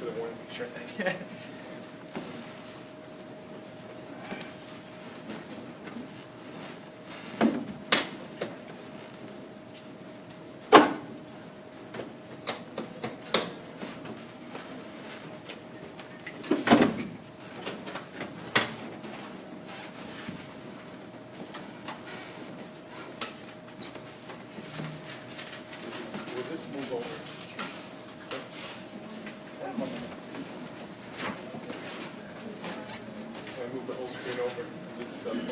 for the one. Sure thing. Will this move over? Can I move the whole screen over? This podium?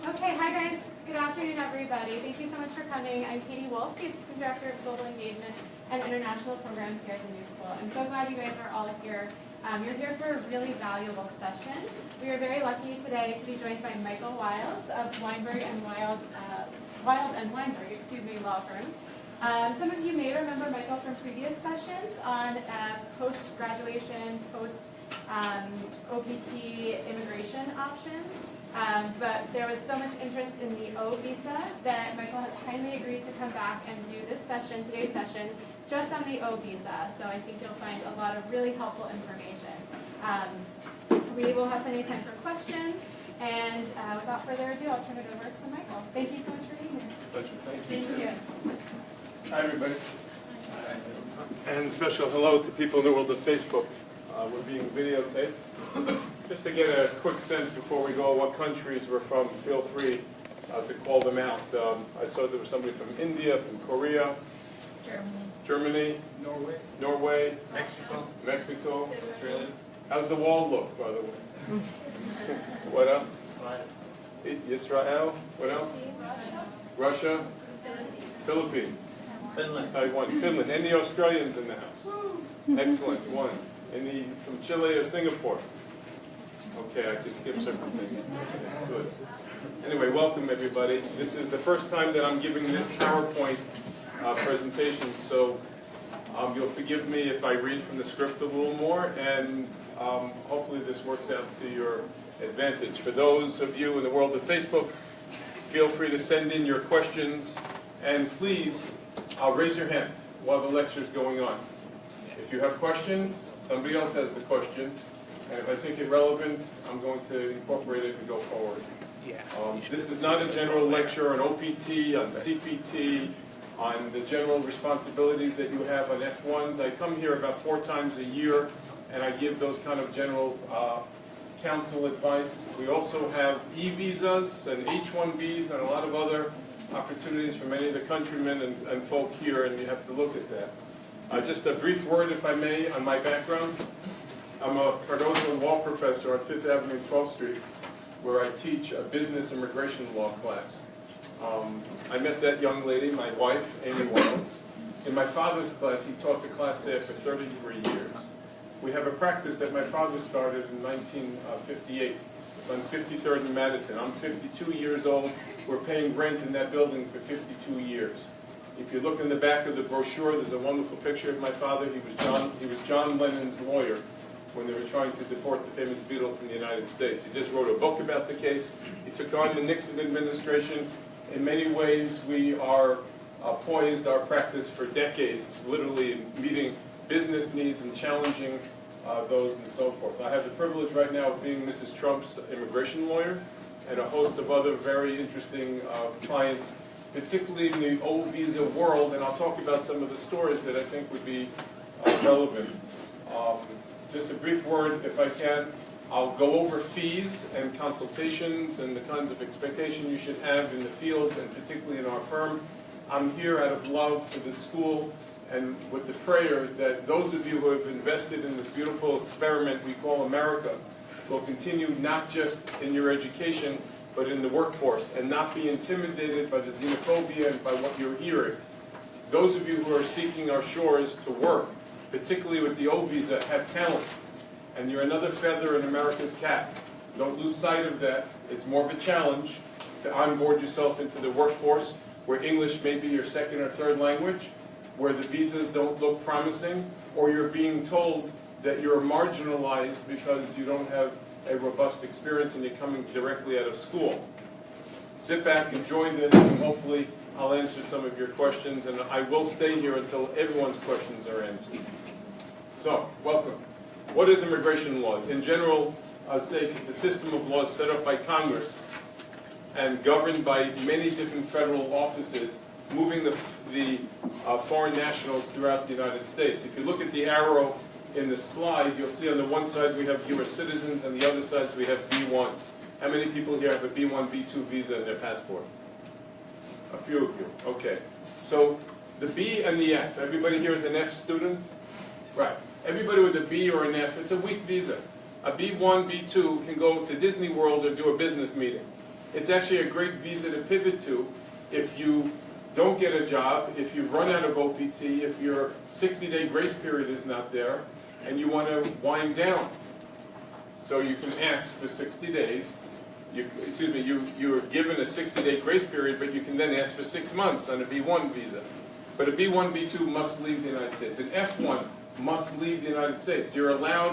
Okay, hi guys. Good afternoon, everybody. Thank you so much for coming. I'm Katie Wolf, the Assistant Director of Global Engagement and International Programs here at the New School. I'm so glad you guys are all here. You're here for a really valuable session. We are very lucky today to be joined by Michael Wiles of Weinberg and Wild and Weinberg, law firm. Some of you may remember Michael from previous sessions on post-graduation, post-OPT immigration options. But there was so much interest in the O visa that Michael has kindly agreed to come back and do this session, today's session, just on the O visa. So I think you'll find a lot of really helpful information. We will have plenty of time for questions. And without further ado, I'll turn it over to Michael. Thank you so much for being here. Pleasure. Thank you. Hi, everybody. And special hello to people in the world of Facebook. We're being videotaped. Just to get a quick sense before we go what countries we're from, feel free to call them out. I saw there was somebody from India, from Korea, Germany, Norway, Mexico, Australia. How's the wall look, by the way? What else? Israel. What else? Russia. Philippines. Finland. Taiwan. Finland. Any Australians in the house? Excellent. One. Any from Chile or Singapore? Okay, I can skip certain things. Good. Anyway, welcome everybody. This is the first time that I'm giving this PowerPoint presentation, so you'll forgive me if I read from the script a little more, and hopefully this works out to your advantage. For those of you in the world of Facebook, feel free to send in your questions, and please raise your hand while the lecture is going on. If you have questions, somebody else has the question, and if I think it relevant, I'm going to incorporate it and go forward. Yeah. This is not a general lecture on OPT, on CPT, on the general responsibilities that you have on F1s. I come here about 4 times a year, and I give those kind of general counsel advice. We also have e-visas and H-1Bs and a lot of other opportunities for many of the countrymen and folk here, and you have to look at that. Just a brief word, if I may, on my background. I'm a Cardozo law professor on 5th Avenue and 12th Street, where I teach a business immigration law class. I met that young lady, my wife, Amy Wiles. In my father's class, he taught the class there for 33 years. We have a practice that my father started in 1958. It's on 53rd and Madison. I'm 52 years old. We're paying rent in that building for 52 years. If you look in the back of the brochure, there's a wonderful picture of my father. He was John Lennon's lawyer when they were trying to deport the famous Beatle from the United States. He just wrote a book about the case. He took on the Nixon administration. In many ways, we are poised our practice for decades, literally in meeting business needs and challenging those and so forth. I have the privilege right now of being Mrs. Trump's immigration lawyer and a host of other very interesting clients, particularly in the O visa world, and I'll talk about some of the stories that I think would be relevant. Just a brief word, if I can. I'll go over fees and consultations and the kinds of expectation you should have in the field, and particularly in our firm. I'm here out of love for the school and with the prayer that those of you who have invested in this beautiful experiment we call America will continue not just in your education, but in the workforce, and not be intimidated by the xenophobia and by what you're hearing. Those of you who are seeking our shores to work, particularly with the O visa, have talent, and you're another feather in America's cap. Don't lose sight of that. It's more of a challenge to onboard yourself into the workforce, where English may be your second or third language, where the visas don't look promising, or you're being told that you're marginalized because you don't have a robust experience and you're coming directly out of school. Sit back, enjoy this, and hopefully I'll answer some of your questions, and I will stay here until everyone's questions are answered. So, welcome. What is immigration law? In general, I'll say it's a system of laws set up by Congress and governed by many different federal offices, moving the foreign nationals throughout the United States. If you look at the arrow in the slide, you'll see on the one side we have U.S. citizens, and the other side we have B1s. How many people here have a B1, B2 visa in their passport? A few of you. Okay. So the B and the F. Everybody here is an F student? Right. Everybody with a B or an F, it's a weak visa. A B1, B2 can go to Disney World or do a business meeting. It's actually a great visa to pivot to if you don't get a job, if you've run out of OPT, if your 60-day grace period is not there, and you want to wind down. So you can ask for 60 days. You are given a 60-day grace period, but you can then ask for 6 months on a B1 visa. But a B1, B2 must leave the United States. An F1 must leave the United States. You're allowed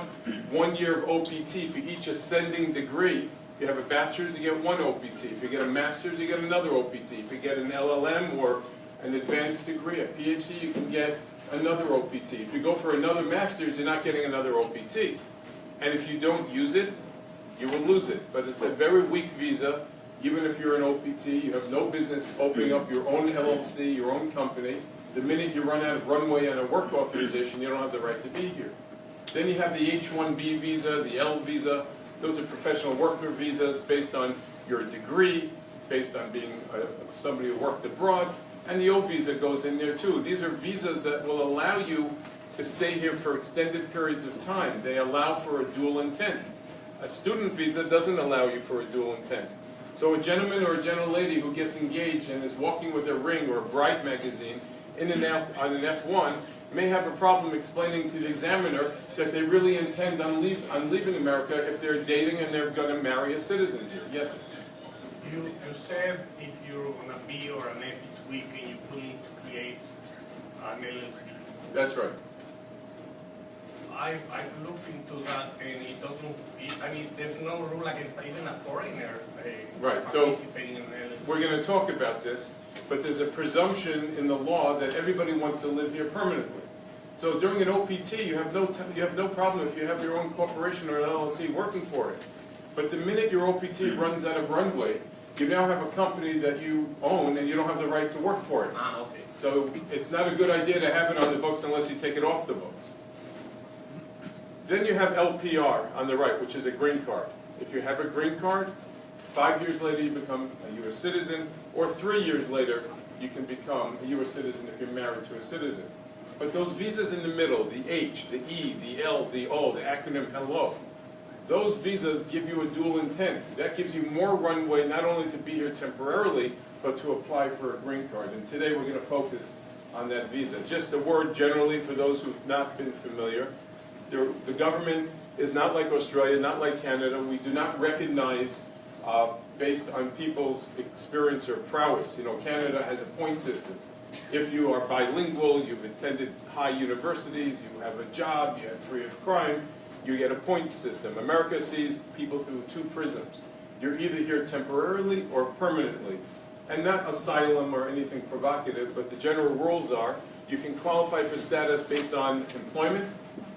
1 year of OPT for each ascending degree. If you have a bachelor's, you get one OPT. If you get a master's, you get another OPT. If you get an LLM or an advanced degree, a PhD, you can get another OPT. If you go for another master's, you're not getting another OPT. And if you don't use it, you will lose it. But it's a very weak visa. Even if you're an OPT, you have no business opening up your own LLC, your own company. The minute you run out of runway on a work authorization, you don't have the right to be here. Then you have the H-1B visa, the L visa. Those are professional worker visas based on your degree, based on being somebody who worked abroad. And the O visa goes in there too. These are visas that will allow you to stay here for extended periods of time. They allow for a dual intent. A student visa doesn't allow you for a dual intent. So a gentleman or a gentlelady who gets engaged and is walking with a ring or a bride magazine in and out on an F1 may have a problem explaining to the examiner that they really intend on leaving America if they're dating and they're going to marry a citizen here. Yes, sir? You said if you're on a B or an F each week and you need to create an LLC. That's right. I've looked into that and it doesn't, I mean, there's no rule against even a foreigner Right, so participating in an LLC. we're going to talk about this, but there's a presumption in the law that everybody wants to live here permanently. So during an OPT, you have no problem if you have your own corporation or an LLC working for it. But the minute your OPT runs out of runway, you now have a company that you own and you don't have the right to work for it. Ah, okay. So it's not a good idea to have it on the books unless you take it off the books. Then you have LPR on the right, which is a green card. If you have a green card, 5 years later you become a U.S. citizen, or 3 years later you can become a U.S. citizen if you're married to a citizen. But those visas in the middle, the H, the E, the L, the O, the acronym HELLO, those visas give you a dual intent. That gives you more runway not only to be here temporarily, but to apply for a green card. And today we're going to focus on that visa. Just a word generally for those who've not been familiar. The government is not like Australia, not like Canada. We do not recognize based on people's experience or prowess. You know, Canada has a point system. If you are bilingual, you've attended high universities, you have a job, you're free of crime, you get a point system. America sees people through two prisms. You're either here temporarily or permanently. And not asylum or anything provocative, but the general rules are you can qualify for status based on employment,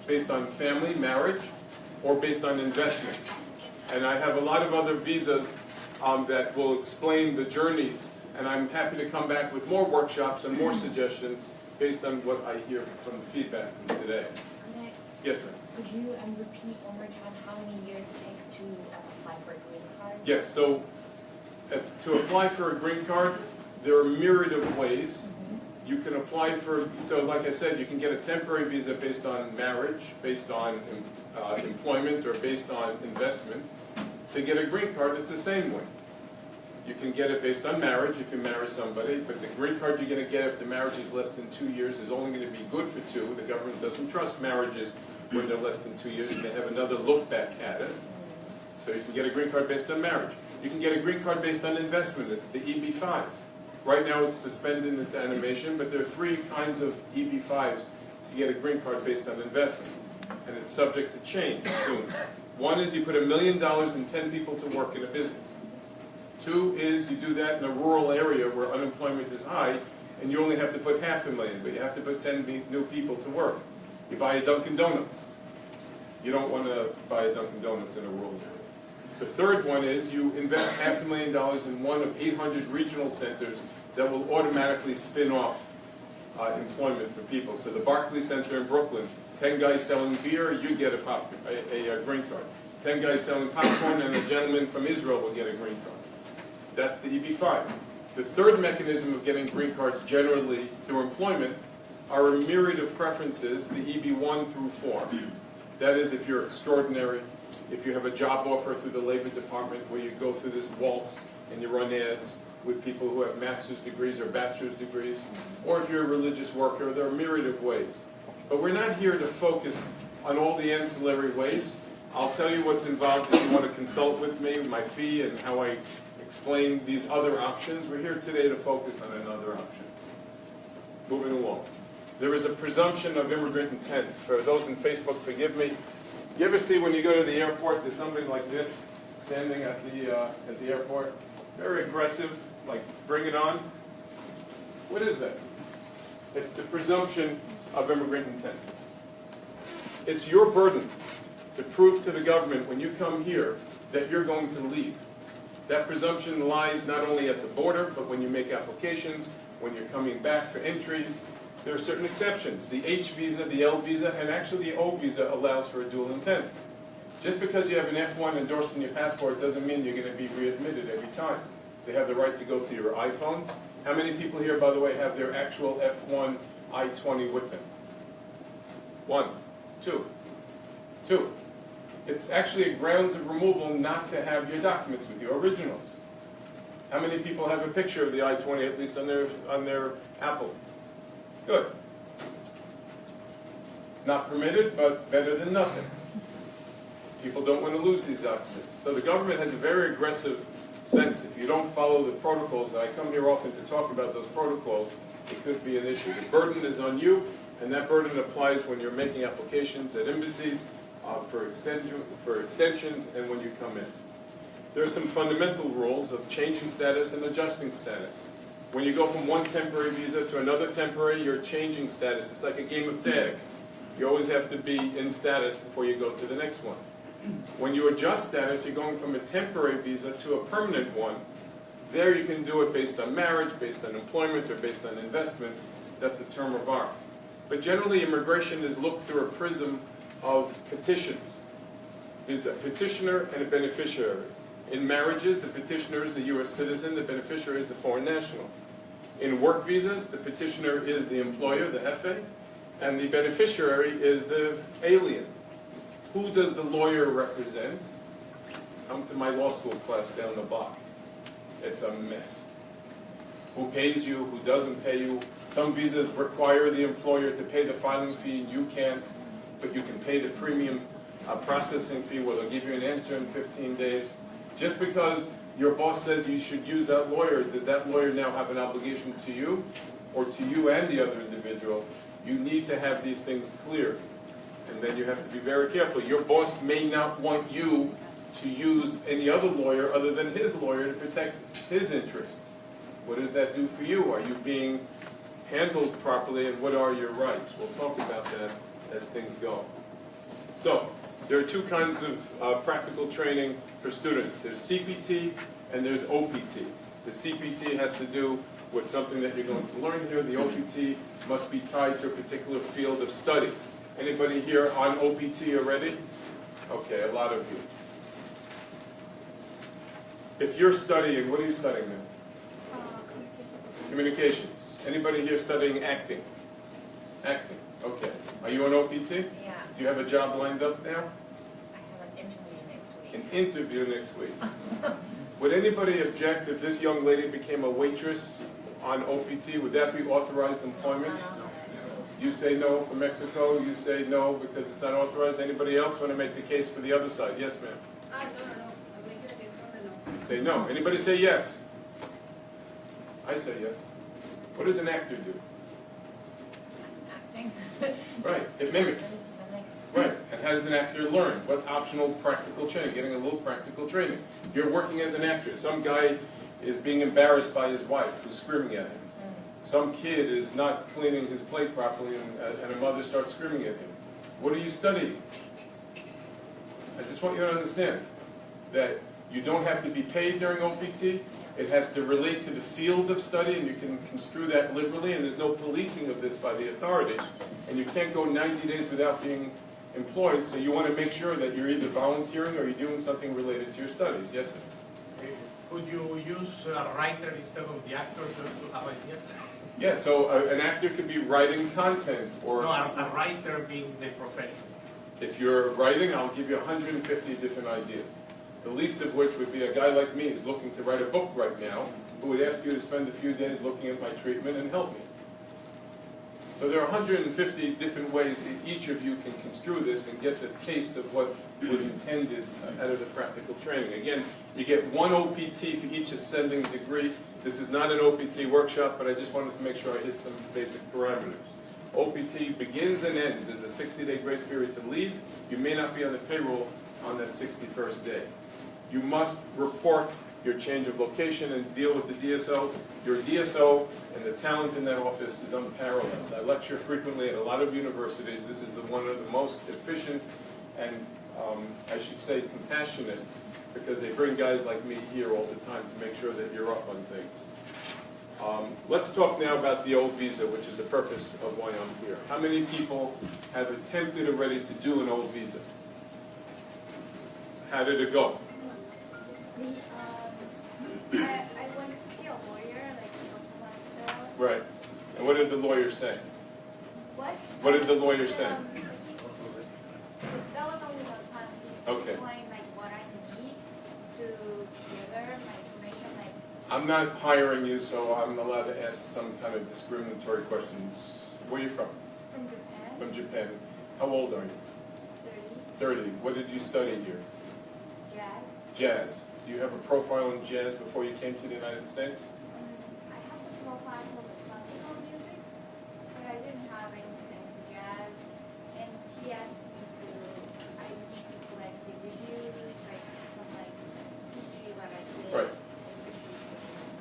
based on family, marriage, or based on investment. And I have a lot of other visas that will explain the journeys, and I'm happy to come back with more workshops and more suggestions based on what I hear from the feedback from today. Nick, Yes, ma'am. could you repeat one more time how many years it takes to apply for a green card? Yes, so to apply for a green card, There are a myriad of ways. You can apply for, so like I said, you can get a temporary visa based on marriage, based on employment, or based on investment. To get a green card, it's the same way. You can get it based on marriage if you marry somebody, but the green card you're going to get if the marriage is less than 2 years is only going to be good for 2. The government doesn't trust marriages when they're less than 2 years, and they have another look back at it. So you can get a green card based on marriage. You can get a green card based on investment. It's the EB-5. Right now it's suspended into animation, but there are 3 kinds of EB-5s to get a green card based on investment. And it's subject to change soon. 1 is you put $1 million and 10 people to work in a business. 2 is you do that in a rural area where unemployment is high, and you only have to put $500,000, but you have to put 10 new people to work. You buy a Dunkin' Donuts. You don't want to buy a Dunkin' Donuts in a rural area. The 3rd one is you invest $500,000 in one of 800 regional centers that will automatically spin off employment for people. So the Barclays Center in Brooklyn, 10 guys selling beer, you get a green card. 10 guys selling popcorn, and a gentleman from Israel will get a green card. That's the EB-5. The 3rd mechanism of getting green cards generally through employment are a myriad of preferences, the EB-1 through 4. That is, if you're extraordinary, if you have a job offer through the Labor Department where you go through this waltz and you run ads with people who have master's degrees or bachelor's degrees, or if you're a religious worker, there are a myriad of ways. But we're not here to focus on all the ancillary ways. I'll tell you what's involved if you want to consult with me, my fee, and how I explain these other options. We're here today to focus on another option. Moving along. There is a presumption of immigrant intent. For those in Facebook, forgive me. You ever see when you go to the airport, there's somebody like this standing at the airport? Very aggressive, like, bring it on. What is that? It's the presumption of immigrant intent. It's your burden to prove to the government when you come here that you're going to leave. That presumption lies not only at the border, but when you make applications, when you're coming back for entries. There are certain exceptions. The H visa, the L visa, and actually the O visa allows for a dual intent. Just because you have an F1 endorsed in your passport doesn't mean you're going to be readmitted every time. They have the right to go through your iPhones. How many people here, by the way, have their actual F1 I-20 with them? 1, 2, 2. It's actually a grounds of removal not to have your documents with you, originals. How many people have a picture of the I-20, at least on their Apple? Good. Not permitted, but better than nothing. People don't want to lose these documents. So the government has a very aggressive sense. If you don't follow the protocols, and I come here often to talk about those protocols, it could be an issue. The burden is on you, and that burden applies when you're making applications at embassies, for extensions, and when you come in. There are some fundamental rules of changing status and adjusting status. When you go from one temporary visa to another temporary, you're changing status. It's like a game of tag. You always have to be in status before you go to the next one. When you adjust status, you're going from a temporary visa to a permanent one. There you can do it based on marriage, based on employment, or based on investments. That's a term of art. But generally, immigration is looked through a prism of petitions. There's a petitioner and a beneficiary. In marriages, the petitioner is the U.S. citizen, the beneficiary is the foreign national. In work visas, the petitioner is the employer, the jefe, and the beneficiary is the alien. Who does the lawyer represent? Come to my law school class down the block. It's a mess. Who pays you, who doesn't pay you. Some visas require the employer to pay the filing fee, and you can't, but you can pay the premium processing fee where they'll give you an answer in 15 days. Just because your boss says you should use that lawyer, does that lawyer now have an obligation to you, or to you and the other individual? You need to have these things clear. And then you have to be very careful. Your boss may not want you to use any other lawyer other than his lawyer to protect his interests. What does that do for you? Are you being handled properly, and what are your rights? We'll talk about that as things go. So, there are 2 kinds of practical training for students. There's CPT and there's OPT. The CPT has to do with something that you're going to learn here. The OPT must be tied to a particular field of study. Anybody here on OPT already? Okay, a lot of you. If you're studying, what are you studying now? Communications. Anybody here studying acting? Acting, okay. Are you an OPT? Yeah, Do you have a job lined up now? I have an interview next week. An interview next week. Would anybody object if this young lady became a waitress on OPT? Would that be authorized employment? You say no for Mexico, you say no because it's not authorized. Anybody else want to make the case for the other side? Yes, ma'am. No. I'm making a case for the no. Say no. Anybody say yes? I say yes. What does an actor do? Acting. Right, it mimics. That is the mix. Right, and how does an actor learn? What's optional practical training? Getting a little practical training. You're working as an actor. Some guy is being embarrassed by his wife who's screaming at him. Some kid is not cleaning his plate properly and a mother starts screaming at him. What are you studying? I just want you to understand that you don't have to be paid during OPT. It has to relate to the field of study, and you can construe that liberally, and there's no policing of this by the authorities. And you can't go 90 days without being employed, so you want to make sure that you're either volunteering or you're doing something related to your studies. Yes, sir? Could you use a writer instead of the actor just to have ideas? Yeah, so an actor could be writing content, or No, a writer being the profession. if you're writing, I'll give you 150 different ideas. The least of which would be a guy like me who's looking to write a book right now, who would ask you to spend a few days looking at my treatment and help me. So there are 150 different ways each of you can construe this and get the taste of what was intended out of the practical training. Again, you get one OPT for each ascending degree. This is not an OPT workshop, but I just wanted to make sure I hit some basic parameters. OPT begins and ends. There's a 60-day grace period to leave. You may not be on the payroll on that 61st day. You must report your change of location and deal with the DSO. Your DSO and the talent in that office is unparalleled. I lecture frequently at a lot of universities. This is one of the most efficient and, I should say, compassionate, because they bring guys like me here all the time to make sure that you're up on things. Let's talk now about the old visa, which is the purpose of why I'm here. How many people have attempted already to do an old visa? How did it go? I went to see a lawyer like a couple months ago. Right. And what did the lawyer say? What? What did the lawyer say? That was only one time. He Okay. explained like what I need to gather my information. Like I'm not hiring you, so I'm allowed to ask some kind of discriminatory questions. Where are you from? from Japan. From Japan. How old are you? 30. 30. What did you study here? Jazz. Jazz. Do you have a profile in jazz before you came to the United States? I have the profile for the classical music, but I didn't have anything for jazz. And he asked me I need to collect the reviews, like some like history what I did. Right.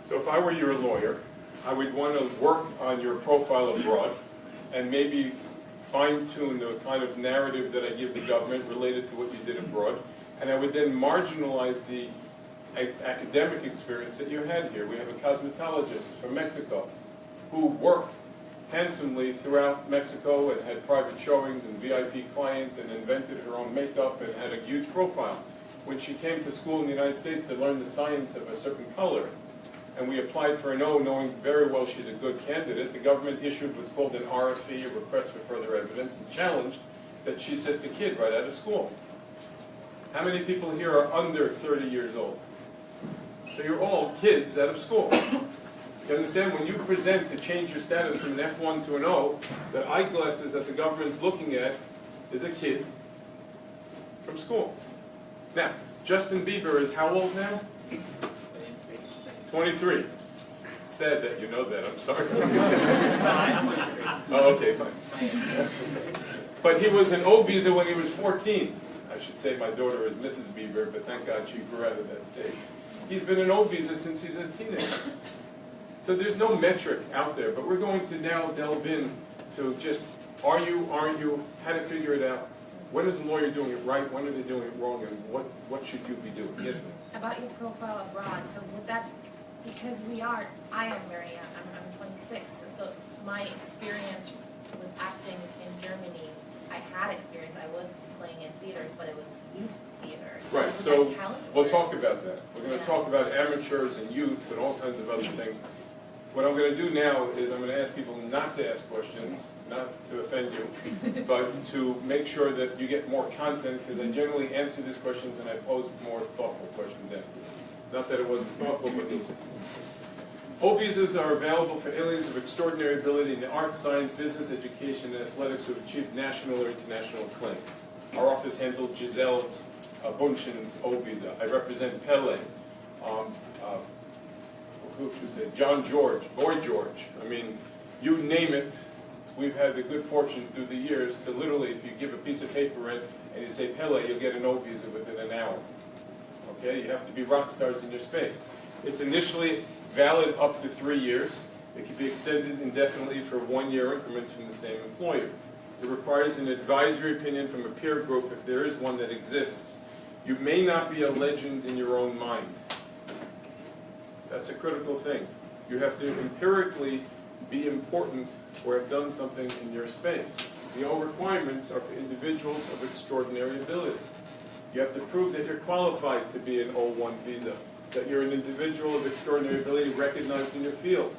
So if I were your lawyer, I would want to work on your profile abroad and maybe fine-tune the kind of narrative that I give the government related to what you did abroad. And I would then marginalize the academic experience that you had here. We have a cosmetologist from Mexico who worked handsomely throughout Mexico and had private showings and VIP clients and invented her own makeup and had a huge profile. When she came to school in the United States to learn the science of a certain color, and we applied for an O knowing very well she's a good candidate, the government issued what's called an RFE, a request for further evidence, and challenged that she's just a kid right out of school. How many people here are under 30 years old? So you're all kids out of school. You understand? When you present to change your status from an F1 to an O, the eyeglasses that the government's looking at is a kid from school. Now, Justin Bieber is how old now? 23. Sad that you know that, I'm sorry. Oh, okay, fine. But he was an O visa when he was 14. I should say my daughter is Mrs. Bieber, but thank God she grew out of that stage. He's been an O visa since he's a teenager. So there's no metric out there, but we're going to now delve in to just, are you, aren't you, how to figure it out. When is the lawyer doing it right, when are they doing it wrong, and what should you be doing? Yes, ma'am. About your profile abroad, so would that, because I am very young, I'm 26, so my experience with acting in Germany, I had experience, I was playing in theaters, but it was youth theater. Right, does so that count, we'll or- talk about that. We're going to Yeah. talk about amateurs and youth and all kinds of other things. What I'm going to do now is I'm going to ask people not to ask questions, not to offend you, but to make sure that you get more content, because I generally answer these questions and I pose more thoughtful questions after. Not that it wasn't thoughtful, but listen. O-visas are available for aliens of extraordinary ability in the arts, science, business, education, and athletics who have achieved national or international acclaim. Our office handled Giselle's, Bunchin's O-visa. I represent Pele, who said John George, Boy George. I mean, you name it. We've had the good fortune through the years to literally, if you give a piece of paper in and you say Pele, you'll get an O-visa within an hour. Okay, you have to be rock stars in your space. It's initially valid up to 3 years. It can be extended indefinitely for 1-year increments from the same employer. It requires an advisory opinion from a peer group if there is one that exists. You may not be a legend in your own mind. That's a critical thing. You have to empirically be important or have done something in your space. The O requirements are for individuals of extraordinary ability. You have to prove that you're qualified to be an O1 visa, that you're an individual of extraordinary ability recognized in your field.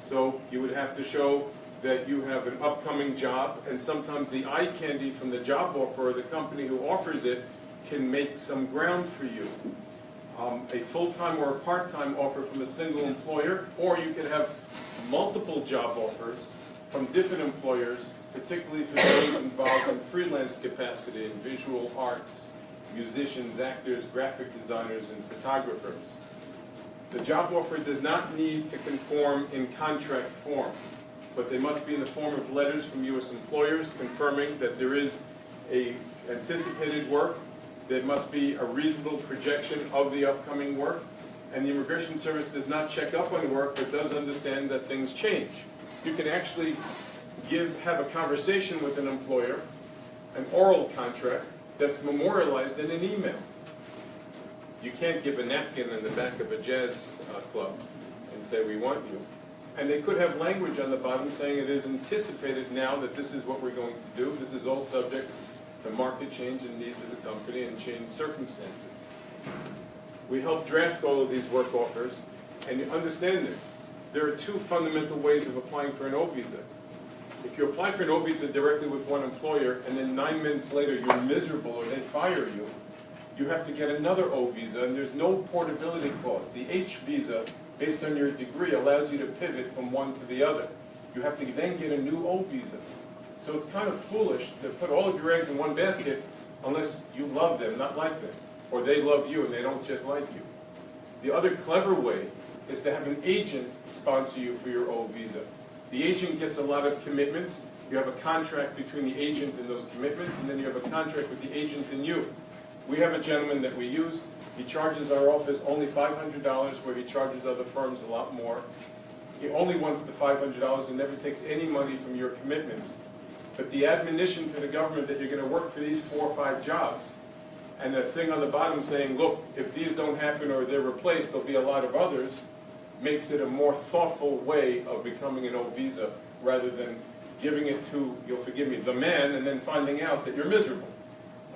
So you would have to show that you have an upcoming job, and sometimes the eye candy from the job offer or the company who offers it can make some ground for you. A full-time or a part-time offer from a single employer, or you could have multiple job offers from different employers, particularly for those involved in freelance capacity in visual arts, musicians, actors, graphic designers, and photographers. The job offer does not need to conform in contract form, but they must be in the form of letters from U.S. employers confirming that there is a anticipated work. There must be a reasonable projection of the upcoming work, and the Immigration Service does not check up on work, but does understand that things change. You can actually have a conversation with an employer, an oral contract, that's memorialized in an email. You can't give a napkin in the back of a jazz club and say, we want you. And they could have language on the bottom saying it is anticipated now that this is what we're going to do. This is all subject to market change and needs of the company and change circumstances. We help draft all of these work offers, and you understand this. There are 2 fundamental ways of applying for an O-visa. If you apply for an O-visa directly with one employer, and then 9 minutes later you're miserable or they fire you, you have to get another O-visa, and there's no portability clause. The H visa, based on your degree, allows you to pivot from one to the other. You have to then get a new O-visa. So it's kind of foolish to put all of your eggs in one basket unless you love them, not like them, or they love you and they don't just like you. The other clever way is to have an agent sponsor you for your O-visa. The agent gets a lot of commitments. You have a contract between the agent and those commitments, and then you have a contract with the agent and you. We have a gentleman that we use. He charges our office only $500, where he charges other firms a lot more. He only wants the $500 and never takes any money from your commitments. But the admonition to the government that you're going to work for these 4 or 5 jobs, and the thing on the bottom saying, look, if these don't happen or they're replaced, there'll be a lot of others, makes it a more thoughtful way of becoming an O-visa rather than giving it to, you'll forgive me, the man, and then finding out that you're miserable.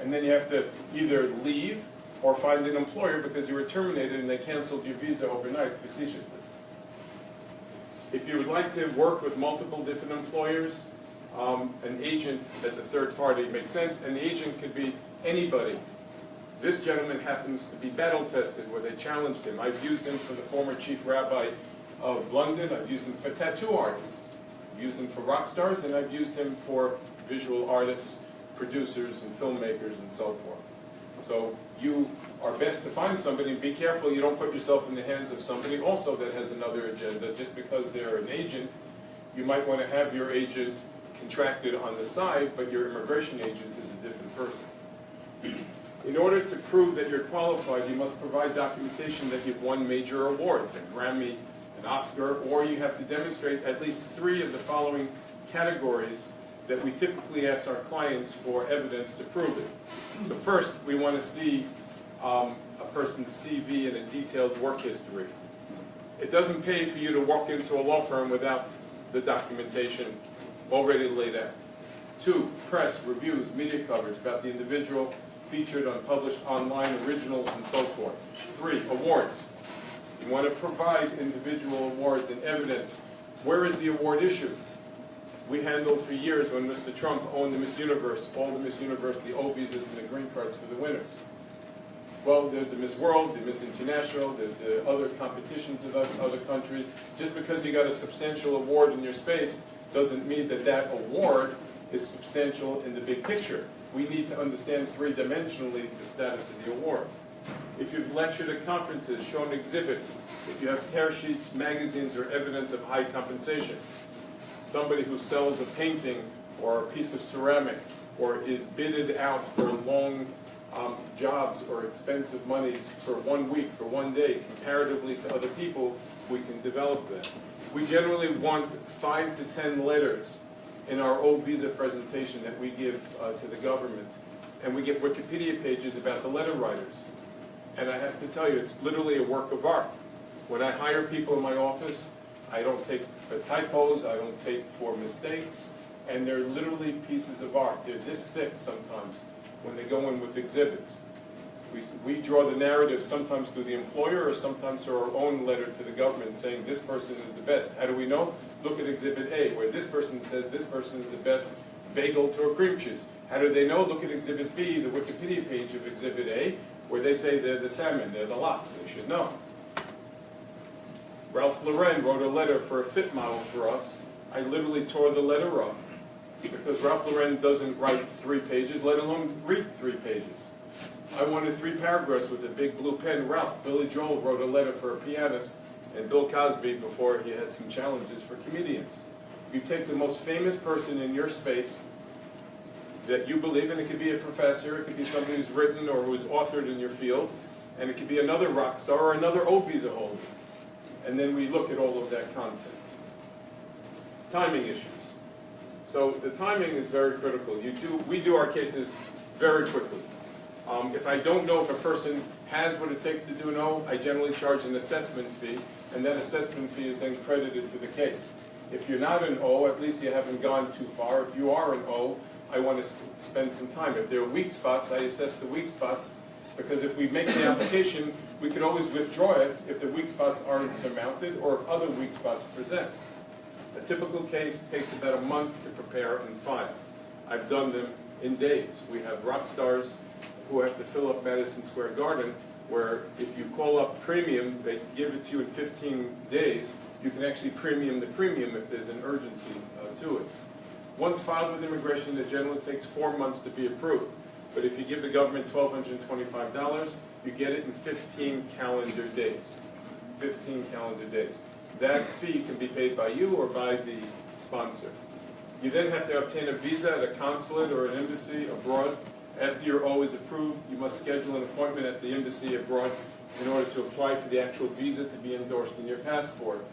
And then you have to either leave or find an employer because you were terminated and they canceled your visa overnight facetiously. If you would like to work with multiple different employers, an agent as a third party makes sense, and the agent could be anybody. This gentleman happens to be battle tested where they challenged him. I've used him for the former chief rabbi of London. I've used him for tattoo artists. I've used him for rock stars, and I've used him for visual artists, producers, and filmmakers, and so forth. So you are best to find somebody. Be careful you don't put yourself in the hands of somebody also that has another agenda. Just because they're an agent, you might want to have your agent contracted on the side, but your immigration agent is a different person. In order to prove that you're qualified, you must provide documentation that you've won major awards, a Grammy, an Oscar, or you have to demonstrate at least 3 of the following categories that we typically ask our clients for evidence to prove it. So first, we want to see a person's CV and a detailed work history. It doesn't pay for you to walk into a law firm without the documentation already laid out. 2, press, reviews, media coverage about the individual, featured on published online originals and so forth. 3, awards. You want to provide individual awards and evidence. Where is the award issued? We handled for years when Mr. Trump owned the Miss Universe, all the Miss Universe, the O visas and the green cards for the winners. Well, there's the Miss World, the Miss International, there's the other competitions of other countries. Just because you got a substantial award in your space doesn't mean that that award is substantial in the big picture. We need to understand three-dimensionally the status of the award. If you've lectured at conferences, shown exhibits, if you have tear sheets, magazines, or evidence of high compensation, somebody who sells a painting or a piece of ceramic or is bidded out for long jobs or expensive monies for 1 week, for 1 day, comparatively to other people, we can develop that. We generally want 5 to 10 letters in our O visa presentation that we give to the government. And we get Wikipedia pages about the letter writers. And I have to tell you, it's literally a work of art. When I hire people in my office, I don't take for typos, I don't take for mistakes, and they're literally pieces of art. They're this thick sometimes when they go in with exhibits. We draw the narrative sometimes through the employer or sometimes through our own letter to the government saying this person is the best. How do we know? Look at Exhibit A, where this person says this person is the best bagel to a cream cheese. How do they know? Look at Exhibit B, the Wikipedia page of Exhibit A, where they say they're the salmon, they're the lox. They should know. Ralph Lauren wrote a letter for a fit model for us. I literally tore the letter up because Ralph Lauren doesn't write 3 pages, let alone read 3 pages. I wanted 3 paragraphs with a big blue pen. Ralph, Billy Joel wrote a letter for a pianist, and Bill Cosby before he had some challenges for comedians. You take the most famous person in your space that you believe in. It could be a professor, it could be somebody who's written or who's authored in your field, and it could be another rock star or another O visa holder. And then we look at all of that content. Timing issues. So the timing is very critical. We do our cases very quickly. If I don't know if a person has what it takes to do an O, I generally charge an assessment fee, and that assessment fee is then credited to the case. If you're not an O, at least you haven't gone too far. If you are an O, I want to spend some time. If there are weak spots, I assess the weak spots, because if we make the application, we can always withdraw it if the weak spots aren't surmounted or if other weak spots present. A typical case takes about a month to prepare and file. I've done them in days. We have rock stars who have to fill up Madison Square Garden, where if you call up premium, they give it to you in 15 days. You can actually premium the premium if there's an urgency to it. Once filed with immigration, it generally takes 4 months to be approved. But if you give the government $1,225, you get it in 15 calendar days. 15 calendar days. That fee can be paid by you or by the sponsor. You then have to obtain a visa at a consulate or an embassy abroad. After your O is approved, you must schedule an appointment at the embassy abroad in order to apply for the actual visa to be endorsed in your passport.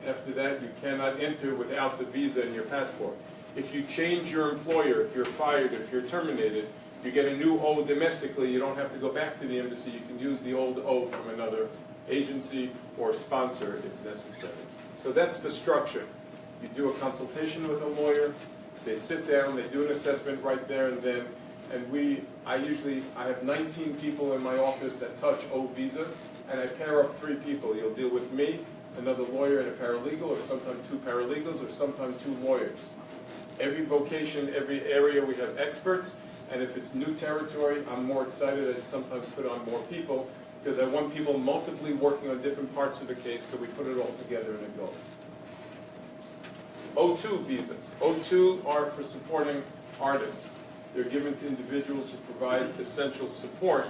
After that, you cannot enter without the visa in your passport. If you change your employer, if you're fired, if you're terminated, you get a new O domestically, you don't have to go back to the embassy. You can use the old O from another agency or sponsor if necessary. So that's the structure. You do a consultation with a lawyer, they sit down, they do an assessment right there and then, and I have 19 people in my office that touch O visas, and I pair up 3 people. You'll deal with me, another lawyer and a paralegal, or sometimes 2 paralegals, or sometimes 2 lawyers. Every vocation, every area, we have experts, and if it's new territory, I'm more excited. I sometimes put on more people, because I want people multiply working on different parts of the case, so we put it all together and it goes. O2 visas. O2 are for supporting artists. They're given to individuals who provide essential support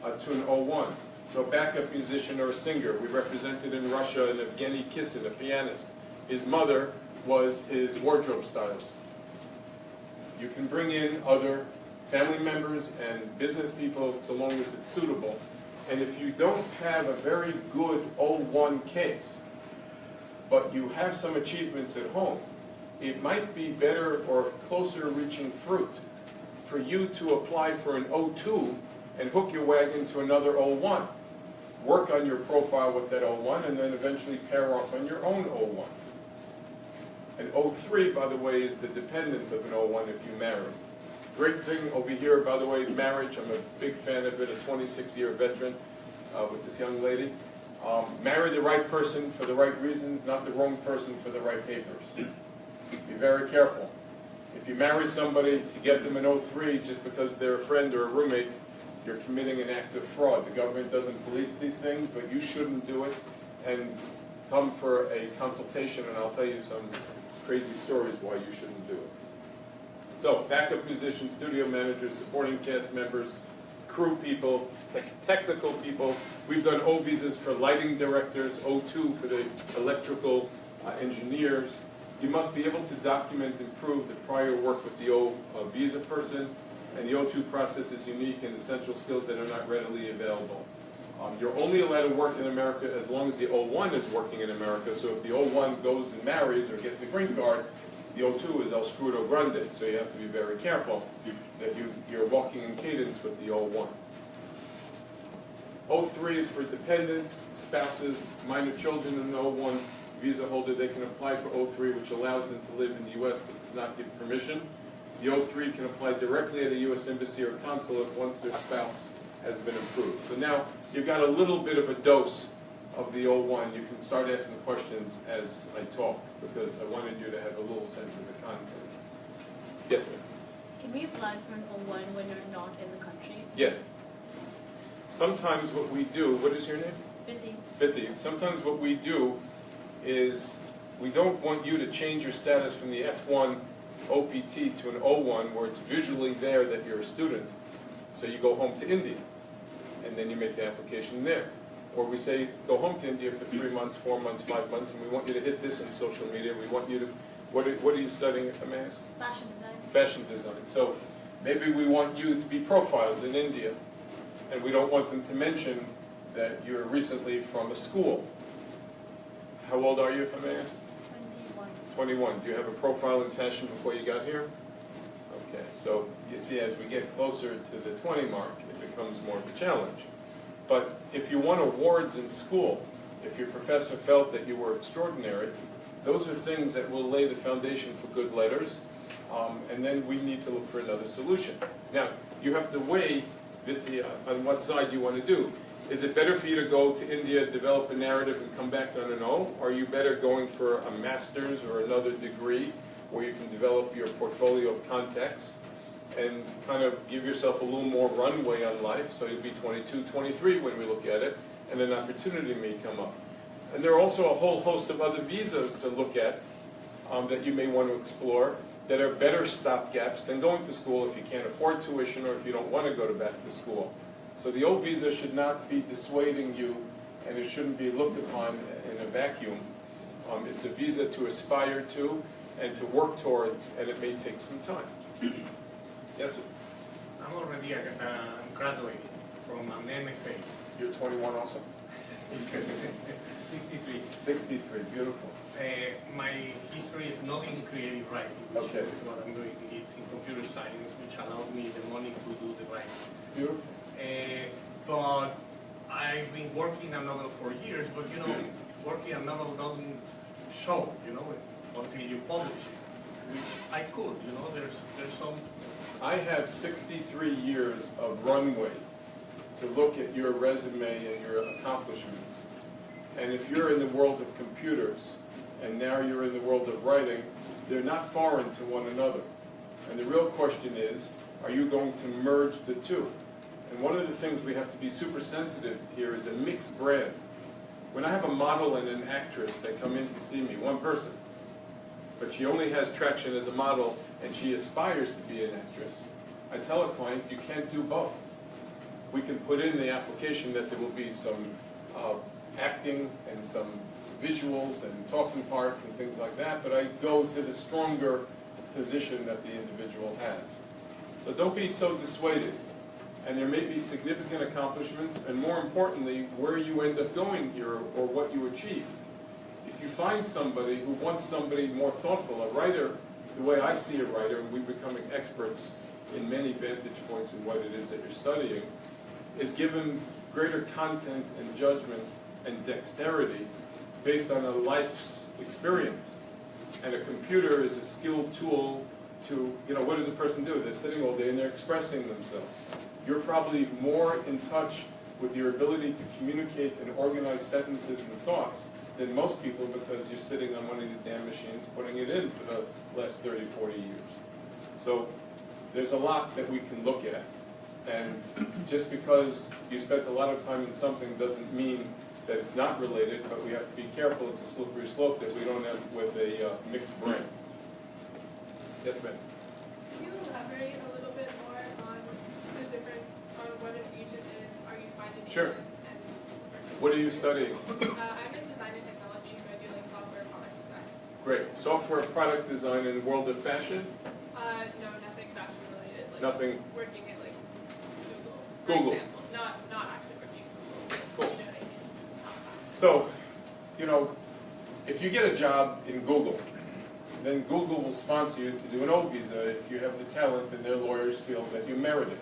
to an O1. So a backup musician or a singer. We represented in Russia an Evgeny Kissin, a pianist. His mother was his wardrobe stylist. You can bring in other family members and business people so long as it's suitable. And if you don't have a very good O1 case, but you have some achievements at home, it might be better or closer reaching fruit for you to apply for an O2 and hook your wagon to another O1. Work on your profile with that O1 and then eventually pair off on your own O1. An O3, by the way, is the dependent of an O1 if you marry. Great thing over here, by the way, marriage. I'm a big fan of it, a 26-year veteran with this young lady. Marry the right person for the right reasons, not the wrong person for the right papers. Be very careful. If you marry somebody to get them an O3 just because they're a friend or a roommate, you're committing an act of fraud. The government doesn't police these things, but you shouldn't do it. And come for a consultation, and I'll tell you some crazy stories why you shouldn't do it. So, backup musicians, studio managers, supporting cast members, crew people, technical people. We've done O visas for lighting directors, O2 for the electrical engineers. You must be able to document and prove the prior work with the O visa person, and the O2 process is unique and essential skills that are not readily available. You're only allowed to work in America as long as the O1 is working in America, so if the O1 goes and marries or gets a green card, the O2 is El Scrudo Grande, so you have to be very careful that you're walking in cadence with the O1. O3 is for dependents, spouses, minor children, and the O1 visa holder. They can apply for O3, which allows them to live in the U.S. but does not give permission. The O3 can apply directly at a U.S. embassy or consulate once their spouse has been approved. So now you've got a little bit of a dose of the O1. You can start asking questions as I talk, because I wanted you to have a little sense of the content. Yes, ma'am? Can we apply for an O1 when you're not in the country? Yes. Sometimes what we do, what is your name? Vithi. Vithi. Sometimes what we do is we don't want you to change your status from the F1 OPT to an O1 where it's visually there that you're a student. So you go home to India, and then you make the application there. Or we say, go home to India for 3 months, 4 months, 5 months, and we want you to hit this in social media. We want you to, what are you studying, if I may ask? Fashion design. Fashion design. So maybe we want you to be profiled in India, and we don't want them to mention that you're recently from a school. How old are you, if I may ask? 21. 21. Do you have a profile in fashion before you got here? Okay, so you see, as we get closer to the 20 mark, it becomes more of a challenge. But if you won awards in school, if your professor felt that you were extraordinary, those are things that will lay the foundation for good letters, and then we need to look for another solution. Now, you have to weigh, Vithi, on what side you want to do. Is it better for you to go to India, develop a narrative, and come back on an O? Or are you better going for a master's or another degree where you can develop your portfolio of contacts and kind of give yourself a little more runway on life, so you'll be 22, 23 when we look at it, and an opportunity may come up. And there are also a whole host of other visas to look at that you may want to explore that are better stopgaps than going to school if you can't afford tuition or if you don't want to go back to school. So the O visa should not be dissuading you, and it shouldn't be looked upon in a vacuum. It's a visa to aspire to and to work towards, and it may take some time. Yes, sir? I'm already graduated from an MFA. You're 21 also? 63. 63, beautiful. My history is not in creative writing, which Okay. is what I'm doing. It's in computer science, which allowed me the money to do the writing. Beautiful. But I've been working a novel for years, but you know, working a novel doesn't show, you know, until you publish it, which I could, you know, there's some. I have 63 years of runway to look at your resume and your accomplishments. And if you're in the world of computers, and now you're in the world of writing, they're not foreign to one another. And the real question is, are you going to merge the two? And one of the things we have to be super sensitive here is a mixed brand. When I have a model and an actress that come in to see me, one person, but she only has traction as a model and she aspires to be an actress, I tell a client, you can't do both. We can put in the application that there will be some acting and some visuals and talking parts and things like that, but I go to the stronger position that the individual has. So don't be so dissuaded. And there may be significant accomplishments, and more importantly, where you end up going here or what you achieve. If you find somebody who wants somebody more thoughtful, a writer, the way I see a writer, and we're becoming experts in many vantage points in what it is that you're studying, is given greater content and judgment and dexterity based on a life's experience. And a computer is a skilled tool to, you know, what does a person do? They're sitting all day and they're expressing themselves. You're probably more in touch with your ability to communicate and organize sentences and thoughts than most people, because you're sitting on one of the damn machines putting it in for the last 30, 40 years. So there's a lot that we can look at. And just because you spent a lot of time in something doesn't mean that it's not related, but we have to be careful. It's a slippery slope that we don't have with a mixed brand. Yes, ma'am? Can you elaborate a little bit more on the difference on what an agent is? Are you finding an Sure. agent and What are you studying? I'm in design and technology, so I do like software product design. Great. Software product design in the world of fashion? No, nothing fashion related. Like Nothing. working at like Google. Google. For example. Not actually working at Google. Cool. You know what I mean? So, you know, if you get a job in Google, then Google will sponsor you to do an O visa if you have the talent and their lawyers feel that you merit it.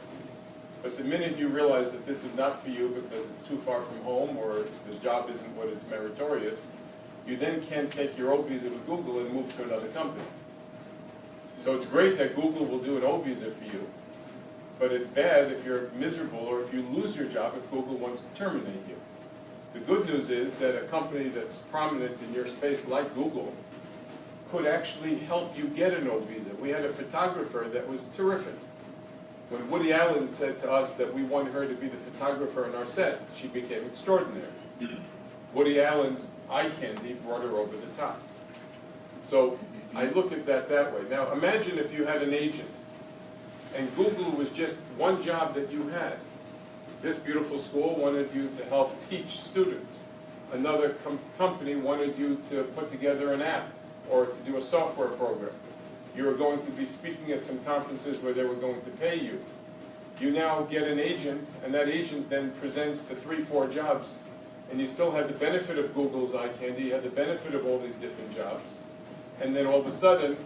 But the minute you realize that this is not for you because it's too far from home or the job isn't what it's meritorious, you then can't take your O visa with Google and move to another company. So it's great that Google will do an O visa for you, but it's bad if you're miserable or if you lose your job if Google wants to terminate you. The good news is that a company that's prominent in your space like Google could actually help you get an O visa. We had a photographer that was terrific. When Woody Allen said to us that we want her to be the photographer on our set, she became extraordinary. Woody Allen's eye candy brought her over the top. So I look at that way. Now imagine if you had an agent and Google was just one job that you had. This beautiful school wanted you to help teach students. Another company wanted you to put together an app or to do a software program. You were going to be speaking at some conferences where they were going to pay you. You now get an agent, and that agent then presents the 3, 4 jobs, and you still have the benefit of Google's eye candy, you have the benefit of all these different jobs, and then all of a sudden,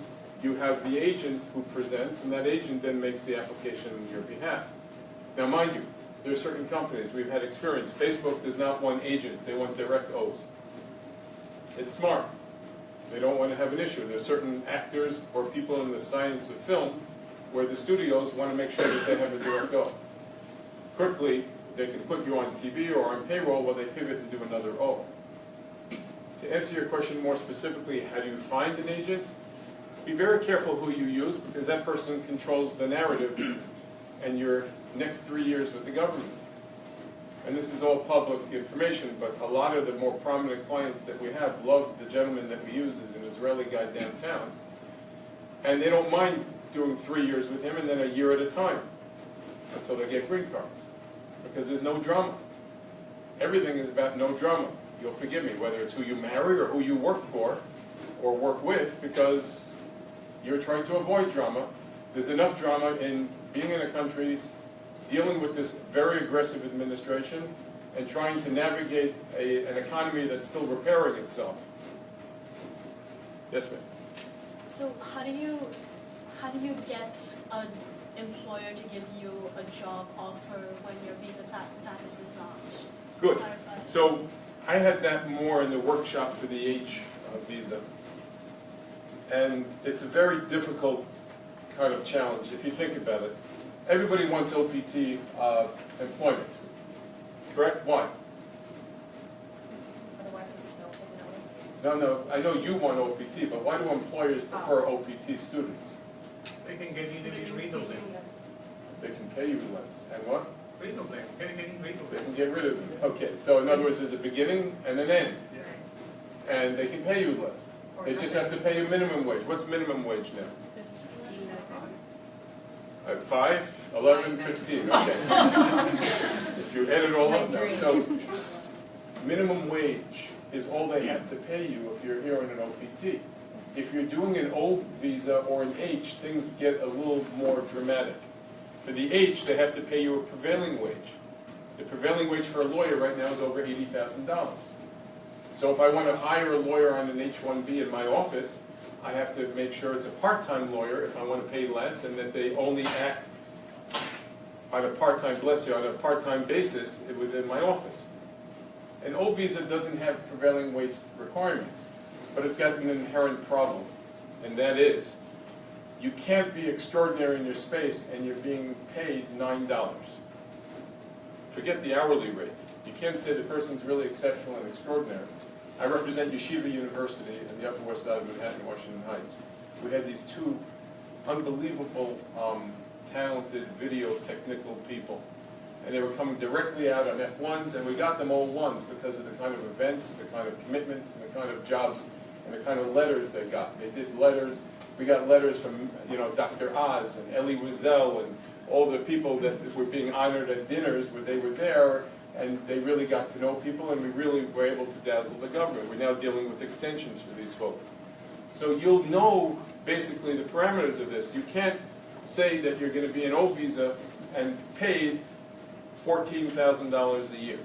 you have the agent who presents, and that agent then makes the application on your behalf. Now mind you, there are certain companies, we've had experience, Facebook does not want agents, they want direct O's. It's smart. They don't want to have an issue. There are certain actors or people in the science of film where the studios want to make sure that they have a direct O. Quickly, they can put you on TV or on payroll while they pivot and do another O. To answer your question more specifically, how do you find an agent? Be very careful who you use, because that person controls the narrative and your next 3 years with the government. And this is all public information, but a lot of the more prominent clients that we have love the gentleman that we use as an Israeli guy downtown. And they don't mind doing 3 years with him and then a year at a time until they get green cards. Because there's no drama. Everything is about no drama. You'll forgive me, whether it's who you marry or who you work for or work with, because you're trying to avoid drama. There's enough drama in being in a country dealing with this very aggressive administration and trying to navigate an economy that's still repairing itself. Yes, ma'am? So how do you get an employer to give you a job offer when your visa status is not Good. clarified? So I had that more in the workshop for the H visa. And it's a very difficult kind of challenge if you think about it. Everybody wants OPT employment, correct? Why? Otherwise, they'll take it away. No, I know you want OPT, but why do employers prefer OPT students? They can get easily rid of them. They can pay you less. And what? Rid of them. Getting rid of They them. can get rid of them. Okay, so in other words, there's a beginning and an end. Yeah. And they can pay you less. They just have to pay you minimum wage. What's minimum wage now? 5, 11, 15, okay. If you add it all up now. So minimum wage is all they have to pay you if you're here on an OPT. If you're doing an O visa or an H, things get a little more dramatic. For the H, they have to pay you a prevailing wage. The prevailing wage for a lawyer right now is over $80,000. So if I want to hire a lawyer on an H-1B in my office, I have to make sure it's a part-time lawyer if I want to pay less, and that they only act on a part-time, bless you, on a part-time basis within my office. An O visa doesn't have prevailing wage requirements, but it's got an inherent problem, and that is, you can't be extraordinary in your space and you're being paid $9. forget the hourly rate. You can't say the person's really exceptional and extraordinary. I represent Yeshiva University in the Upper West Side of Manhattan, Washington Heights. We had these two unbelievable, talented video technical people. And they were coming directly out on F1s, and we got them all ones because of the kind of events, the kind of commitments, and the kind of jobs, and the kind of letters they got. They did letters. We got letters from, Dr. Oz and Elie Wiesel and all the people that were being honored at dinners where they were there, and they really got to know people, and we really were able to dazzle the government. We're now dealing with extensions for these folks. So you'll know basically the parameters of this. You can't say that you're going to be an O visa and paid $14,000 a year.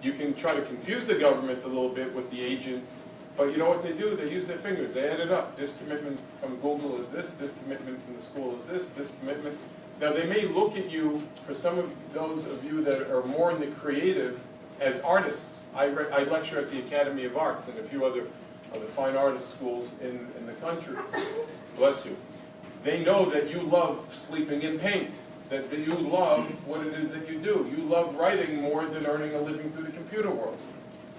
You can try to confuse the government a little bit with the agent, but you know what they do? They use their fingers. They add it up. This commitment from Google is this commitment from the school is this commitment. Now they may look at you, for some of those of you that are more in the creative, as artists. I lecture at the Academy of Arts and a few other of the fine artist schools in the country. Bless you. They know that you love sleeping in paint, that you love what it is that you do. You love writing more than earning a living through the computer world.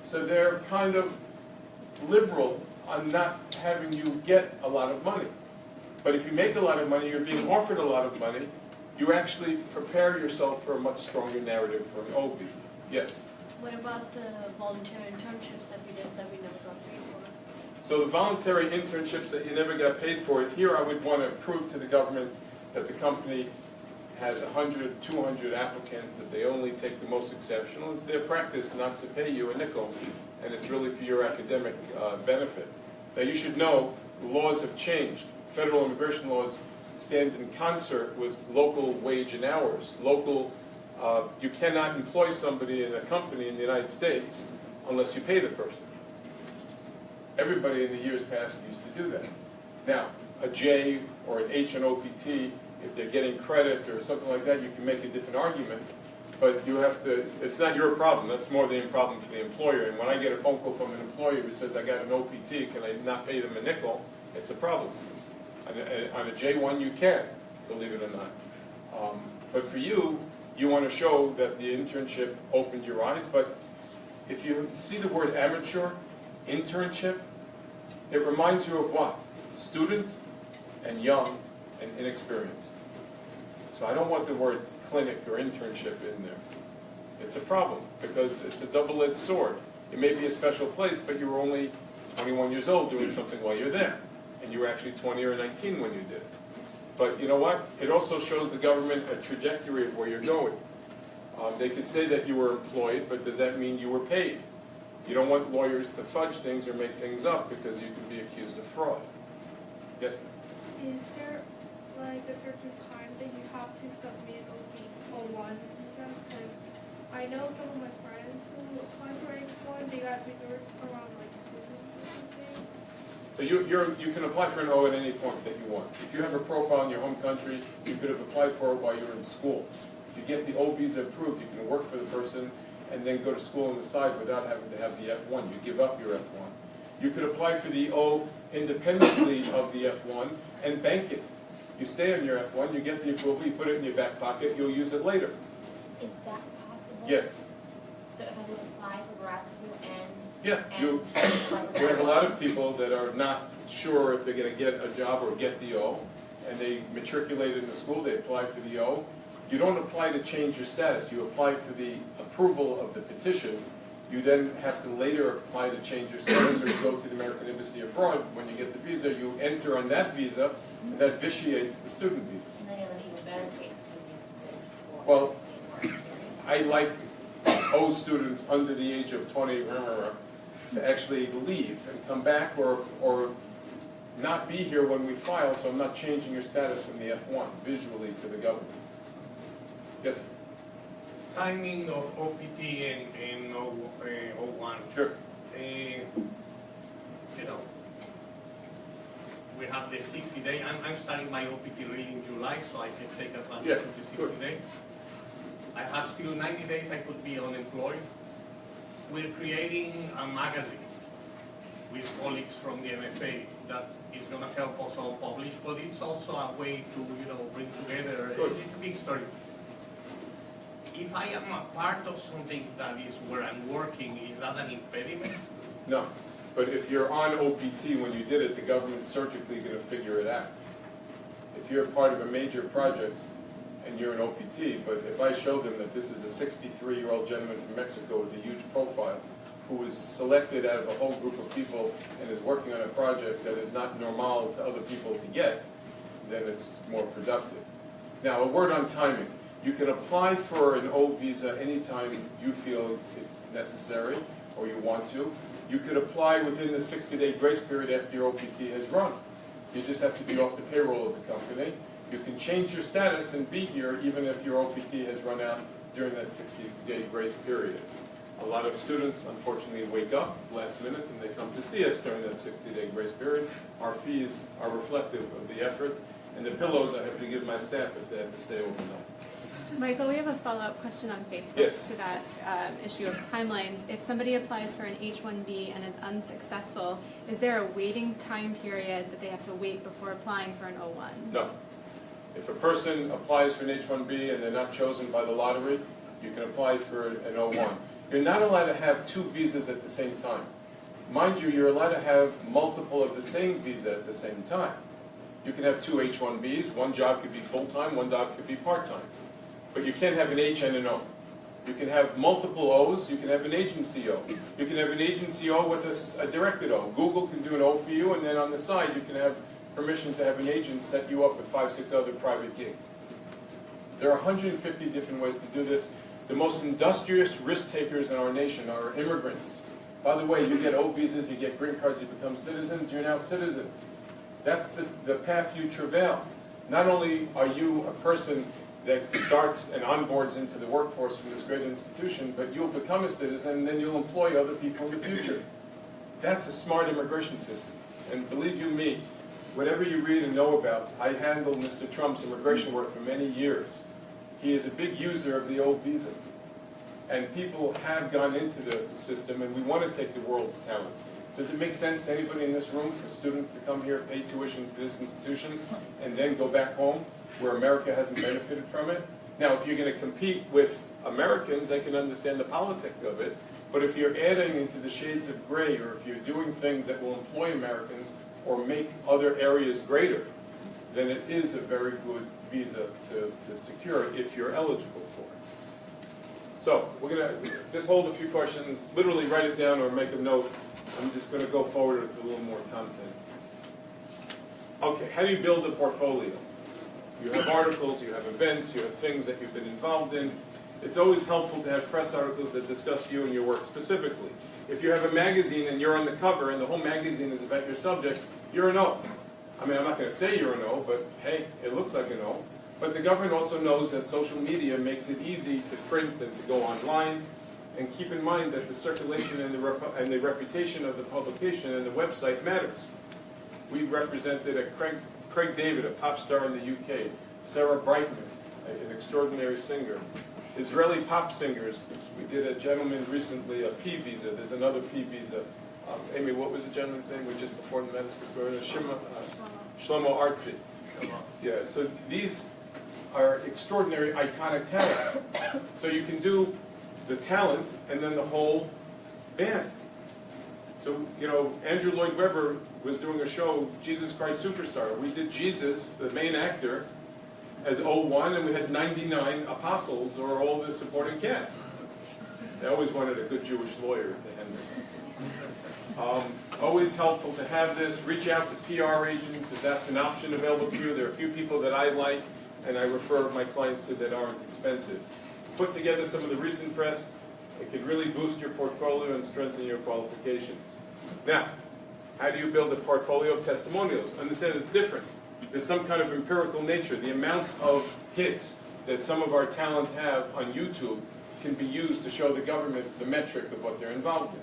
So they're kind of liberal on not having you get a lot of money. But if you make a lot of money, you're being offered a lot of money, you actually prepare yourself for a much stronger narrative for an O visa. Yes? What about the volunteer internships that we did that we never got paid for? So the voluntary internships that you never got paid for, here I would want to prove to the government that the company has 100, 200 applicants, that they only take the most exceptional. It's their practice not to pay you a nickel, and it's really for your academic benefit. Now you should know, the laws have changed. Federal immigration laws stand in concert with local wage and hours. You cannot employ somebody in a company in the United States unless you pay the person. Everybody in the years past used to do that. Now, a J or an H and OPT, if they're getting credit or something like that, you can make a different argument. But you have to, it's not your problem, that's more the problem for the employer. And when I get a phone call from an employer who says, I got an OPT, can I not pay them a nickel? It's a problem. On a J1 you can, believe it or not. But for you, you want to show that the internship opened your eyes. But if you see the word amateur, internship, it reminds you of what? Student and young and inexperienced. So I don't want the word clinic or internship in there. It's a problem because it's a double-edged sword. It may be a special place, but you were only 21 years old doing something while you're there. And you were actually 20 or 19 when you did it. But you know what? It also shows the government a trajectory of where you're going. They could say that you were employed, but does that mean you were paid? You don't want lawyers to fudge things or make things up because you can be accused of fraud. Yes, ma'am? Is there like a certain time that you have to submit O1 visas? Because I know some of my friends who applied for H1, they got reserved around like 2 or something. So you can apply for an O at any point that you want. If you have a profile in your home country, you could have applied for it while you were in school. If you get the O visa approved, you can work for the person and then go to school on the side without having to have the F1. You give up your F1. You could apply for the O independently of the F1 and bank it. You stay on your F1, you get the approval, you put it in your back pocket, you'll use it later. Is that possible? Yes. So if I would apply for grad school and Yeah, you have a lot of people that are not sure if they're going to get a job or get the O, and they matriculate in the school, they apply for the O. You don't apply to change your status, you apply for the approval of the petition. You then have to later apply to change your status, or you go to the American Embassy abroad. When you get the visa, you enter on that visa, and that vitiates the student visa. And then you have an even better case because you've been to school. Well, and more experience. I like O students under the age of 20 to actually leave and come back or not be here when we file, so I'm not changing your status from the F1 visually to the government. Yes? Timing of OPT and O1. Sure. We have the 60 day. I'm starting my OPT really in July, so I can take advantage Yeah, of the 60 good. day. I have still 90 days I could be unemployed. We're creating a magazine with colleagues from the MFA that is going to help us all publish, but it's also a way to bring together. Good. It's a big story. if I am a part of something that is where I'm working, is that an impediment? No, but if you're on OPT when you did it, the government's surgically going to figure it out. If you're part of a major project and you're an OPT, but if I show them that this is a 63-year-old gentleman from Mexico with a huge profile who was selected out of a whole group of people and is working on a project that is not normal to other people to get, then it's more productive. Now, a word on timing. You can apply for an O visa anytime you feel it's necessary or you want to. You could apply within the 60-day grace period after your OPT has run. You just have to be off the payroll of the company. You can change your status and be here even if your OPT has run out during that 60-day grace period. A lot of students, unfortunately, wake up last minute and they come to see us during that 60-day grace period. Our fees are reflective of the effort, and the pillows I have to give my staff if they have to stay overnight. Michael, we have a follow-up question on Facebook Yes. to that issue of timelines. If somebody applies for an H-1B and is unsuccessful, is there a waiting time period that they have to wait before applying for an O-1? No. If a person applies for an H-1B and they're not chosen by the lottery, you can apply for an O-1. You're not allowed to have two visas at the same time. Mind you, you're allowed to have multiple of the same visa at the same time. You can have two H-1Bs. One job could be full-time, one job could be part-time. But you can't have an H and an O. You can have multiple O's. You can have an agency O. You can have an agency O with a directed O. Google can do an O for you, and then on the side you can have permission to have an agent set you up with 5, 6 other private gigs. There are 150 different ways to do this. The most industrious risk takers in our nation are immigrants. By the way, you get O visas, you get green cards, you become citizens, you're now citizens. That's the path you travail. Not only are you a person that starts and onboards into the workforce from this great institution, but you'll become a citizen and then you'll employ other people in the future. That's a smart immigration system. And believe you me, whatever you read and know about, I handled Mr. Trump's immigration work for many years. He is a big user of the old visas. And people have gone into the system, and we want to take the world's talent. Does it make sense to anybody in this room for students to come here, pay tuition to this institution, and then go back home where America hasn't benefited from it? Now, if you're going to compete with Americans, I can understand the politics of it. But if you're adding into the shades of gray, or if you're doing things that will employ Americans or make other areas greater, then it is a very good visa to secure if you're eligible for it. So we're going to just hold a few questions, literally write it down or make a note. I'm just going to go forward with a little more content. Okay, how do you build a portfolio? You have articles, you have events, you have things that you've been involved in. It's always helpful to have press articles that discuss you and your work specifically. If you have a magazine and you're on the cover and the whole magazine is about your subject, you're an O. I mean, I'm not going to say you're an O, but hey, it looks like an O. But the government also knows that social media makes it easy to print and to go online. And keep in mind that the circulation and the reputation of the publication and the website matters. We represented Craig David, a pop star in the UK, Sarah Brightman, an extraordinary singer, Israeli pop singers. We did a gentleman recently, a P visa. There's another P visa. Amy, what was the gentleman's name? We just before the Madison Square. Shlomo Artzi. Yeah, so these are extraordinary, iconic talent. So you can do the talent and then the whole band. So, you know, Andrew Lloyd Webber was doing a show, Jesus Christ Superstar. We did Jesus, the main actor, as 01, and we had 99 apostles or all the supporting cast. They always wanted a good Jewish lawyer to handle it. Always helpful to have this. Reach out to PR agents if that's an option available to you. There are a few people that I like and I refer my clients to that aren't expensive. Put together some of the recent press. It could really boost your portfolio and strengthen your qualifications. Now, how do you build a portfolio of testimonials? Understand it's different. There's some kind of empirical nature. The amount of hits that some of our talent have on YouTube can be used to show the government the metric of what they're involved in.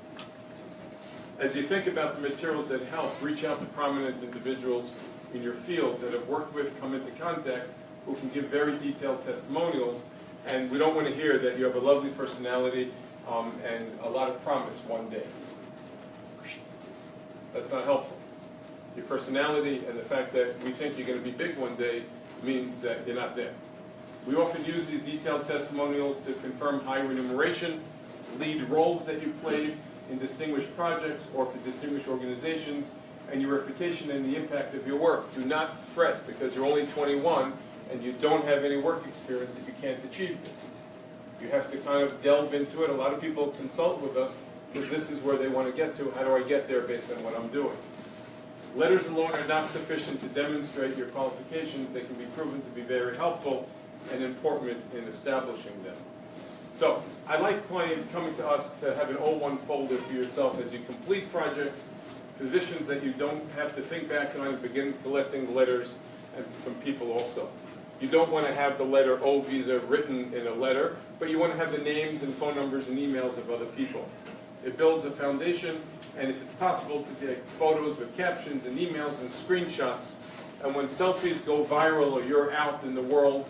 As you think about the materials that help, reach out to prominent individuals in your field that have worked with, come into contact, who can give very detailed testimonials. And we don't want to hear that you have a lovely personality and a lot of promise one day. That's not helpful. Your personality and the fact that we think you're going to be big one day means that you're not there. We often use these detailed testimonials to confirm high remuneration, lead roles that you played in distinguished projects or for distinguished organizations, and your reputation and the impact of your work. Do not fret because you're only 21 and you don't have any work experience that you can't achieve this. You have to kind of delve into it. A lot of people consult with us because this is where they want to get to. How do I get there based on what I'm doing? Letters alone are not sufficient to demonstrate your qualifications. They can be proven to be very helpful and important in establishing them. So I like clients coming to us to have an O1 folder for yourself as you complete projects, positions that you don't have to think back on and begin collecting letters and from people also. You don't want to have the letter O visa written in a letter, but you want to have the names and phone numbers and emails of other people. It builds a foundation, and if it's possible to take photos with captions and emails and screenshots, and when selfies go viral or you're out in the world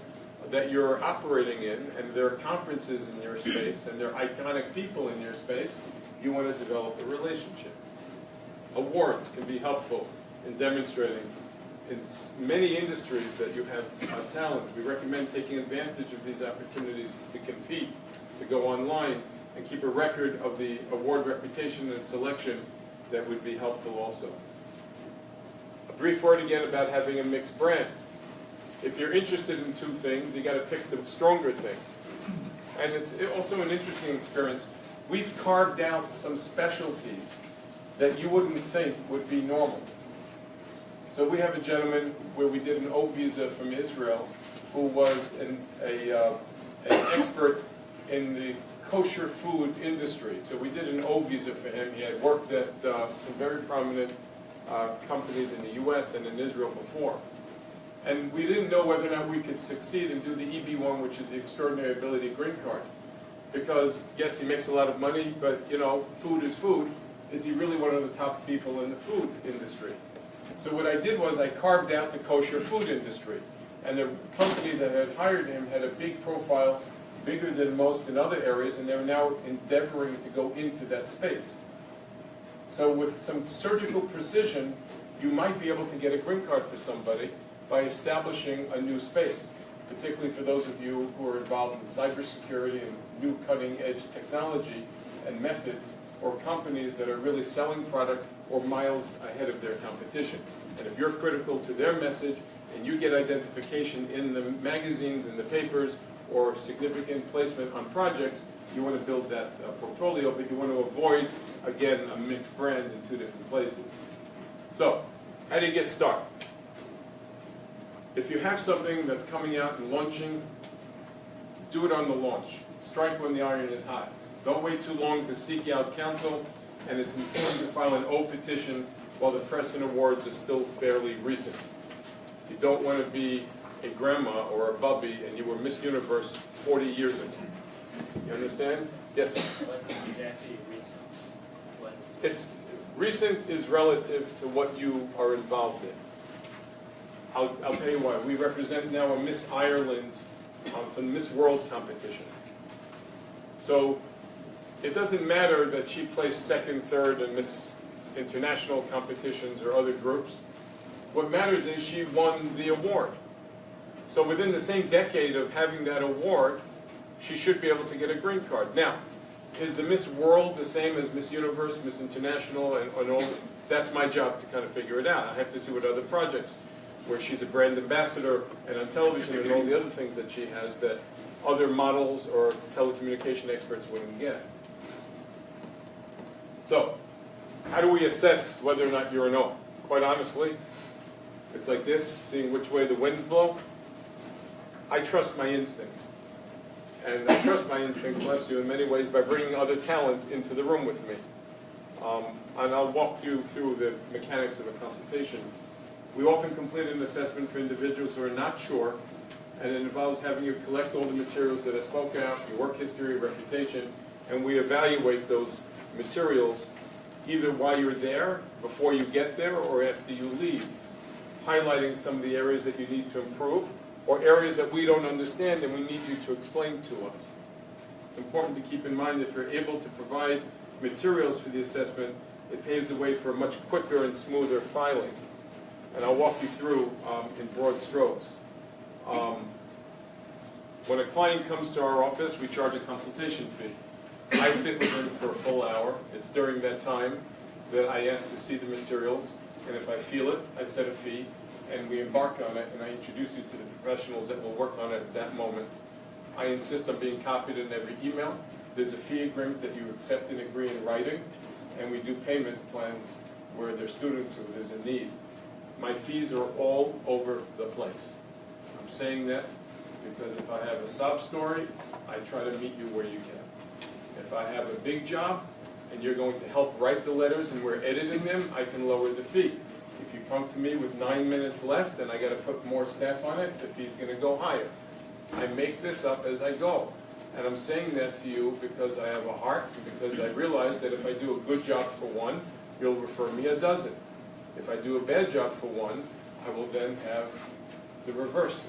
that you're operating in, and there are conferences in your space, and there are iconic people in your space, you want to develop a relationship. Awards can be helpful in demonstrating in many industries that you have talent. We recommend taking advantage of these opportunities to compete, to go online, and keep a record of the award reputation and selection that would be helpful also. A brief word again about having a mixed brand. If you're interested in two things, you got to pick the stronger thing. And it's also an interesting experience. We've carved out some specialties that you wouldn't think would be normal. So we have a gentleman where we did an O visa from Israel who was an expert in the kosher food industry. So we did an O visa for him. He had worked at some very prominent companies in the US and in Israel before. And we didn't know whether or not we could succeed and do the EB1, which is the Extraordinary Ability Green Card. Because, yes, he makes a lot of money, but, you know, food is food. Is he really one of the top people in the food industry? So what I did was I carved out the kosher food industry. And the company that had hired him had a big profile, bigger than most in other areas, and they're now endeavoring to go into that space. So with some surgical precision, you might be able to get a green card for somebody by establishing a new space, particularly for those of you who are involved in cybersecurity and new cutting-edge technology and methods, or companies that are really selling product or miles ahead of their competition. And if you're critical to their message and you get identification in the magazines and the papers or significant placement on projects, you want to build that portfolio, but you want to avoid, again, a mixed brand in two different places. So, how do you get started? If you have something that's coming out and launching, do it on the launch. Strike when the iron is hot. Don't wait too long to seek out counsel, and it's important to file an O petition while the press and awards are still fairly recent. You don't want to be a grandma or a bubby and you were Miss Universe 40 years ago. You understand? Yes? What's exactly recent? What? It's recent is relative to what you are involved in. I'll tell you why. We represent now a Miss Ireland from the Miss World competition. So it doesn't matter that she placed second, third in Miss International competitions or other groups. What matters is she won the award. So within the same decade of having that award, she should be able to get a green card. Now, is the Miss World the same as Miss Universe, Miss International, and all? That's my job to kind of figure it out. I have to see what other projects, where she's a brand ambassador and on television and all the other things that she has that other models or telecommunication experts wouldn't get. So, how do we assess whether or not you're an O? Quite honestly, it's like this, seeing which way the winds blow. I trust my instinct. And I trust my instinct, bless you, in many ways by bringing other talent into the room with me. And I'll walk you through the mechanics of a consultation. We often complete an assessment for individuals who are not sure, and it involves having you collect all the materials that I spoke out, your work history, reputation, and we evaluate those materials either while you're there, before you get there, or after you leave, highlighting some of the areas that you need to improve, or areas that we don't understand and we need you to explain to us. It's important to keep in mind that if you're able to provide materials for the assessment, it paves the way for a much quicker and smoother filing. And I'll walk you through in broad strokes. When a client comes to our office, we charge a consultation fee. I sit with them for a full hour. It's during that time that I ask to see the materials, and if I feel it, I set a fee, and we embark on it, and I introduce you to the professionals that will work on it at that moment. I insist on being copied in every email. There's a fee agreement that you accept and agree in writing, and we do payment plans where there's students or there's a need. My fees are all over the place. I'm saying that because if I have a sob story, I try to meet you where you can. If I have a big job and you're going to help write the letters and we're editing them, I can lower the fee. If you come to me with 9 minutes left and I got to put more staff on it, the fee's going to go higher. I make this up as I go. And I'm saying that to you because I have a heart and because I realize that if I do a good job for one, you'll refer me a dozen. If I do a bad job for one, I will then have the reverse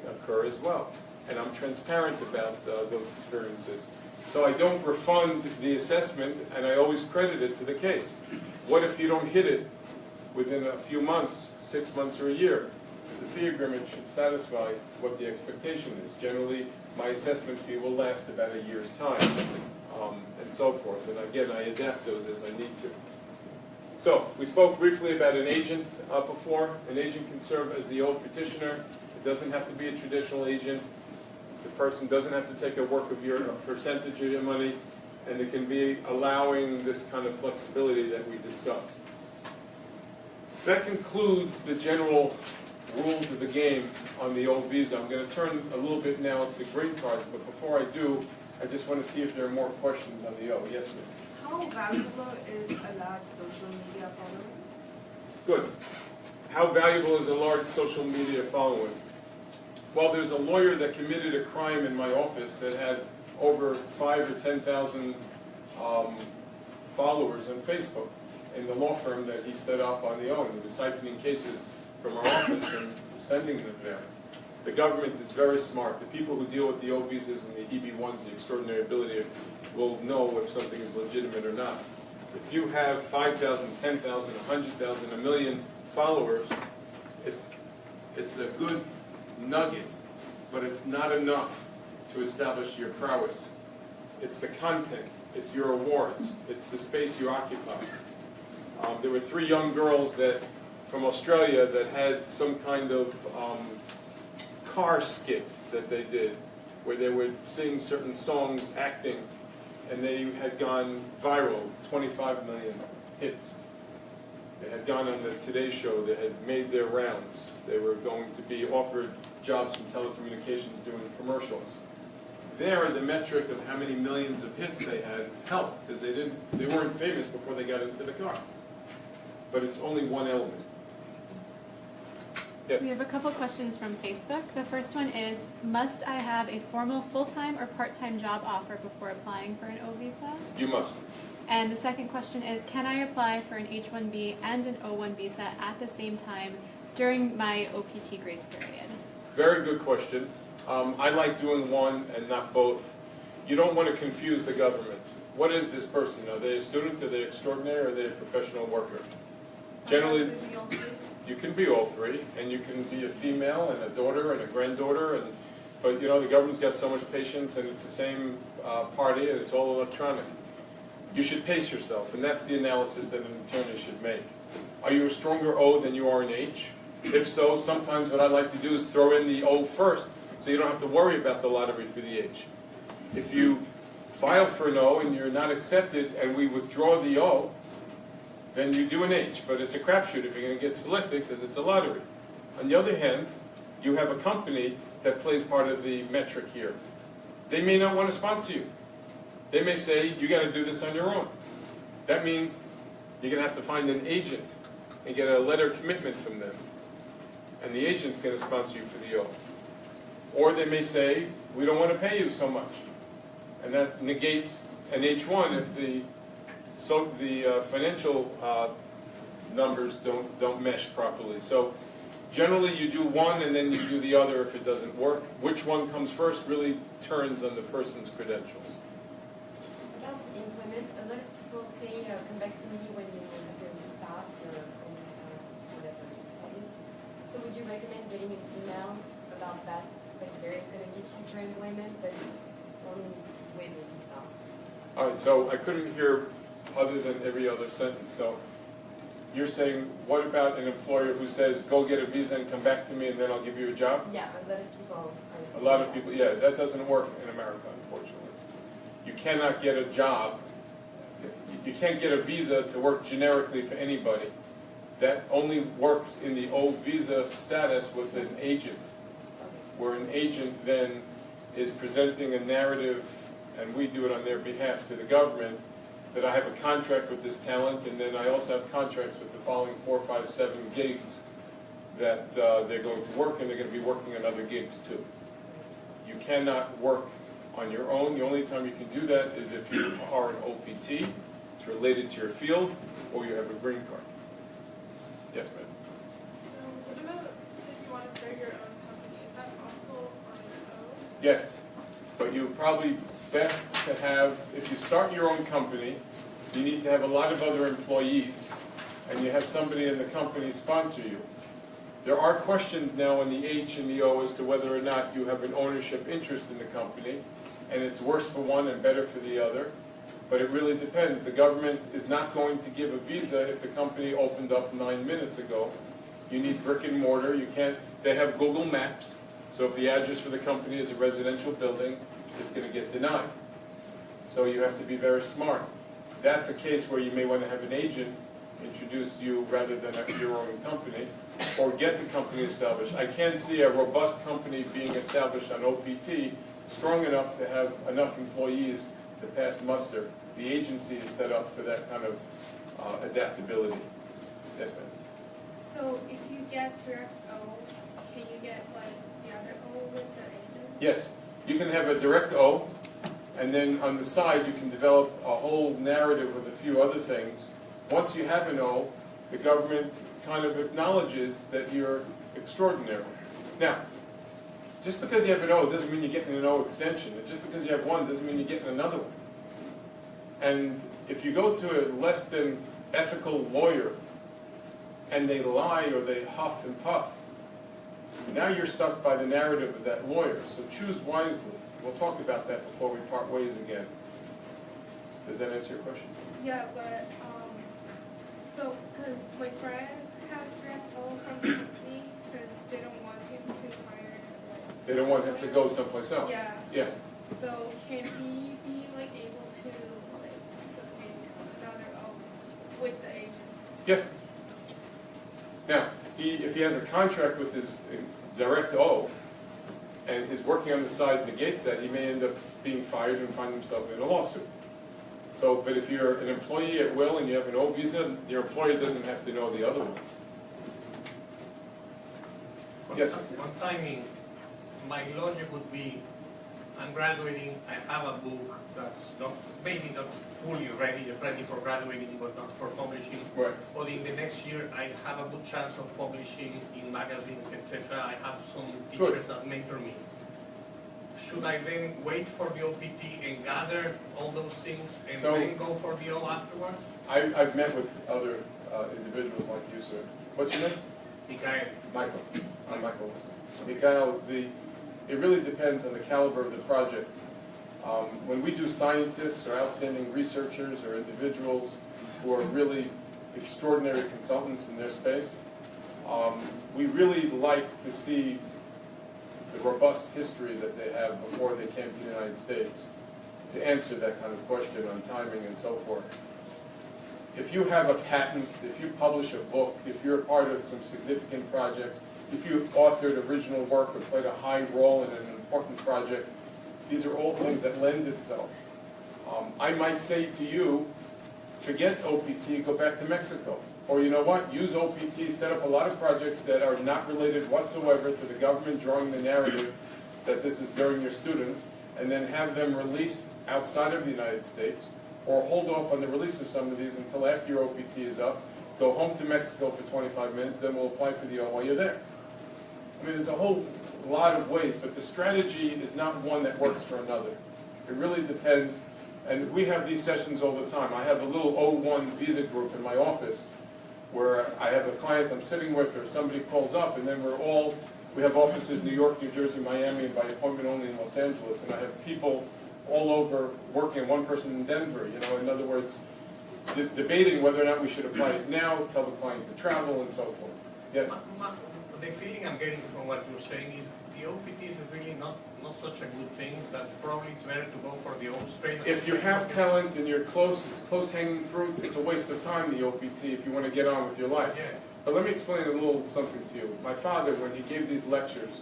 occur as well. And I'm transparent about those experiences. So I don't refund the assessment, and I always credit it to the case. What if you don't hit it within a few months, 6 months or a year? The fee agreement should satisfy what the expectation is. Generally, my assessment fee will last about a year's time, and so forth. And again, I adapt those as I need to. So, we spoke briefly about an agent before. An agent can serve as the old petitioner. It doesn't have to be a traditional agent. The person doesn't have to take a percentage of your money, and it can be allowing this kind of flexibility that we discussed. That concludes the general rules of the game on the old visa. I'm going to turn a little bit now to green cards, but before I do, I just want to see if there are more questions on the O. Yes, ma'am. How valuable is a large social media following? Good. How valuable is a large social media following? Well, there's a lawyer that committed a crime in my office that had over 5,000 or 10,000 followers on Facebook in the law firm that he set up on the own. He was siphoning cases from our office and sending them there. The government is very smart. The people who deal with the O visas and the EB-1s, the extraordinary ability, will know if something is legitimate or not. If you have 5,000, 10,000, 100,000, a million followers, it's a good nugget, but it's not enough to establish your prowess. It's the content, it's your awards, it's the space you occupy. There were 3 young girls from Australia that had some kind of car skit that they did, where they would sing certain songs, acting, and they had gone viral, 25 million hits. They had gone on the Today Show, they had made their rounds. They were going to be offered jobs from telecommunications doing commercials. There, the metric of how many millions of hits they had helped, because they weren't famous before they got into the car. But it's only one element. Yes. We have a couple questions from Facebook. The first one is, must I have a formal full-time or part-time job offer before applying for an O visa? You must. And the second question is, can I apply for an H-1B and an O-1 visa at the same time during my OPT grace period? Very good question. I like doing one and not both. You don't want to confuse the government. What is this person? Are they a student? Are they extraordinary? Or are they a professional worker? Generally, you can be all three, and you can be a female and a daughter and a granddaughter, but you know the government's got so much patience, and it's the same party, and it's all electronic. You should pace yourself, and that's the analysis that an attorney should make. Are you a stronger O than you are an H? If so, sometimes what I like to do is throw in the O first, so you don't have to worry about the lottery for the H. If you file for an O and you're not accepted, and we withdraw the O, then you do an H, but it's a crapshoot if you're going to get selected because it's a lottery. On the other hand, you have a company that plays part of the metric here. They may not want to sponsor you. They may say, you got to do this on your own. That means you're going to have to find an agent and get a letter of commitment from them. And the agent's going to sponsor you for the O. Or they may say, we don't want to pay you so much. And that negates an H1 if the financial numbers don't mesh properly. So generally you do one and then you do the other if it doesn't work. Which one comes first really turns on the person's credentials. About employment, a lot of people say, come back to me when you have your visa or whatever visa is. So would you recommend getting an email about that like there is gonna be future employment, but it's only with the visa. All right, so I couldn't hear other than every other sentence. So you're saying, what about an employer who says, go get a visa and come back to me and then I'll give you a job? Yeah, a lot of people are A saying lot of that. people, yeah, that doesn't work in America, unfortunately. You cannot get a job, you can't get a visa to work generically for anybody. That only works in the old visa status with an agent, Okay. where an agent then is presenting a narrative, and we do it on their behalf to the government, that I have a contract with this talent, and then I also have contracts with the following 4, 5, 7 gigs that they're going to work, and they're going to be working on other gigs too. You cannot work on your own. The only time you can do that is if you are an OPT, it's related to your field, or you have a green card. Yes, ma'am. So what about if you want to start your own company? Is that possible on your own? Yes, but you probably best to have, if you start your own company, you need to have a lot of other employees, and you have somebody in the company sponsor you. There are questions now in the H and the O as to whether or not you have an ownership interest in the company, and it's worse for one and better for the other. But it really depends. The government is not going to give a visa if the company opened up 9 minutes ago. You need brick and mortar. You can't, they have Google Maps, so if the address for the company is a residential building, it's going to get denied. So you have to be very smart. That's a case where you may want to have an agent introduce you rather than your own company, or get the company established. I can't see a robust company being established on OPT strong enough to have enough employees to pass muster. The agency is set up for that kind of adaptability. Yes, ma'am. So if you get direct O, can you get like the other O with the agent? Yes, you can have a direct O, and then on the side you can develop a whole narrative with a few other things. Once you have an O, the government kind of acknowledges that you're extraordinary. Now, just because you have an O doesn't mean you're getting an O extension. And just because you have one doesn't mean you're getting another one. And if you go to a less than ethical lawyer and they lie or they huff and puff, now you're stuck by the narrative of that lawyer. So choose wisely. We'll talk about that before we part ways again. Does that answer your question? Yeah, but so because my friend has direct O from the company because they don't want him to hire. They don't want him to go someplace else. Yeah. Yeah. So can he be like able to like submit another O with the agent? Yes. Now, if he has a contract with his direct O, and is working on the side negates that, he may end up being fired and find himself in a lawsuit. So, but if you're an employee at will and you have an O visa, your employer doesn't have to know the other ones. Yes. On timing, my logic would be, I'm graduating, I have a book that's not, maybe not fully ready for graduating, but not for publishing. Right. But in the next year, I have a good chance of publishing in magazines, etc. I have some teachers that mentor me. Should I then wait for the OPT and gather all those things and then go for the O afterwards? I've met with other individuals like you, sir. What's your name? Mikael. Michael. I'm Michael. Mikael, it really depends on the caliber of the project. When we do scientists or outstanding researchers or individuals who are really extraordinary consultants in their space, we really like to see the robust history that they have before they came to the United States to answer that kind of question on timing and so forth. If you have a patent, if you publish a book, if you're a part of some significant projects, if you've authored original work or played a high role in an important project, these are all things that lend itself. I might say to you, forget OPT, go back to Mexico. Or you know what, use OPT, set up a lot of projects that are not related whatsoever to the government drawing the narrative that this is during your student, and then have them released outside of the United States, or hold off on the release of some of these until after your OPT is up, go home to Mexico for 25 minutes, then we'll apply for the O while you're there. I mean, there's a whole lot of ways, but the strategy is not one that works for another. It really depends, and we have these sessions all the time. I have a little O1 visa group in my office where I have a client I'm sitting with or somebody calls up, and then we're all We have offices in New York, New Jersey, Miami, and by appointment only in Los Angeles. And I have people all over working, one person in Denver, you know, in other words, debating whether or not we should apply it now, tell the client to travel, and so forth. Yes? The feeling I'm getting from what you're saying is the OPT is really not such a good thing, that probably it's better to go for the old strain. If you have talent and you're close, it's close hanging fruit, it's a waste of time, the OPT, if you want to get on with your life. Yeah. But let me explain a little something to you. My father, when he gave these lectures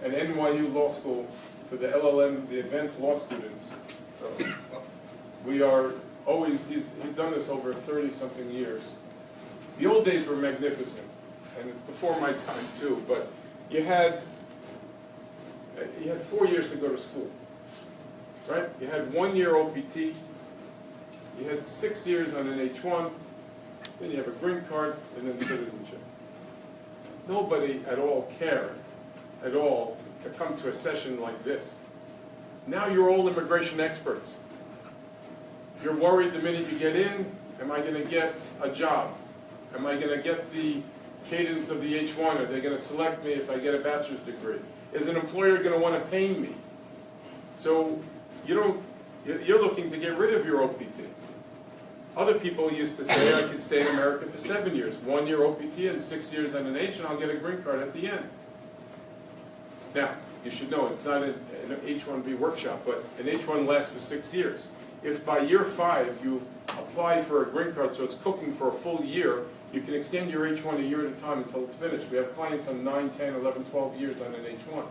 at NYU Law School for the LLM, the advanced law students, we are always, he's done this over 30-something years. The old days were magnificent, and it's before my time too, but you had 4 years to go to school, right? You had 1 year OPT, you had 6 years on an H-1, then you have a green card, and then citizenship. Nobody at all cared at all to come to a session like this. Now you're all immigration experts. You're worried the minute you get in, am I going to get a job? Am I going to get the cadence of the H-1? Are they going to select me if I get a bachelor's degree? Is an employer going to want to pay me? So you're looking to get rid of your OPT. Other people used to say I could stay in America for 7 years, 1 year OPT and 6 years on an H, and I'll get a green card at the end. Now, you should know it's not an H-1B workshop, but an H-1 lasts for 6 years. If by year 5 you apply for a green card, so it's cooking for a full year, you can extend your H-1 a year at a time until it's finished. We have clients on 9, 10, 11, 12 years on an H-1.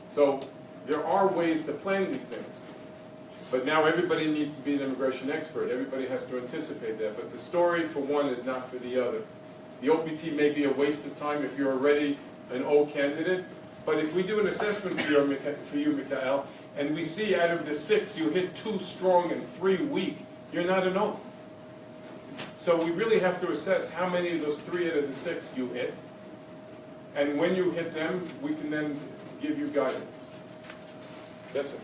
So there are ways to plan these things. But now everybody needs to be an immigration expert. Everybody has to anticipate that. But the story for one is not for the other. The OPT may be a waste of time if you're already an O candidate. But if we do an assessment for you, Mikhail, and we see out of the 6 you hit 2 strong and 3 weak, you're not an O. So we really have to assess how many of those 3 out of the 6 you hit. And when you hit them, we can then give you guidance. Yes, sir.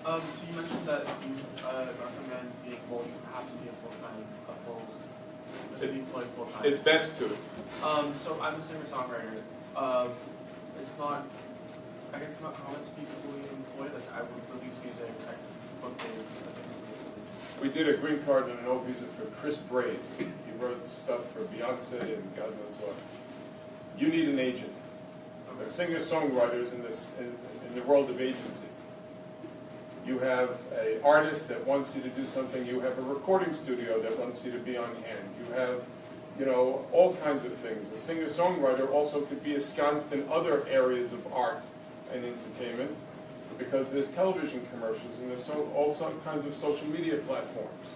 So you mentioned that you recommend being, well, you have to be to be employed full-time. It's best to. So I'm a singer-songwriter. It's not, I guess it's not common to be fully employed. Like I would release music, I book dates, I think releases. We did a green card and an O visa for Chris Braid. He wrote stuff for Beyonce and God knows what. You need an agent. A singer-songwriter is in the world of agency. You have an artist that wants you to do something. You have a recording studio that wants you to be on hand. You have, you know, all kinds of things. A singer-songwriter also could be ensconced in other areas of art and entertainment because there's television commercials and there's all kinds of social media platforms.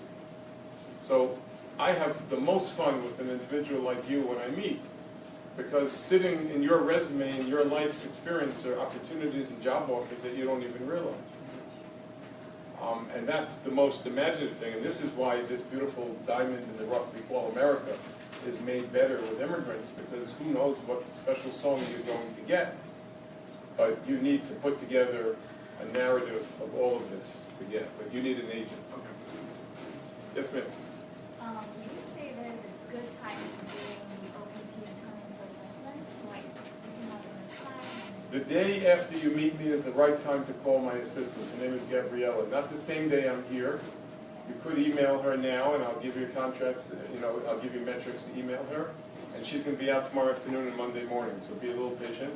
So I have the most fun with an individual like you when I meet because sitting in your resume and your life's experience are opportunities and job offers that you don't even realize. And that's the most imaginative thing, and this is why this beautiful diamond in the rough we call America is made better with immigrants, because who knows what special song you're going to get. But you need to put together a narrative of all of this to get, but you need an agent. Okay. Yes, ma'am? Would you say there's a good time for doing the OPT and coming for assessments? Like, you can have enough time? The day after you meet me is the right time to call my assistant. Her name is Gabriella. Not the same day I'm here. You could email her now, and I'll give you contracts. You know, I'll give you metrics to email her, and she's going to be out tomorrow afternoon and Monday morning. So be a little patient.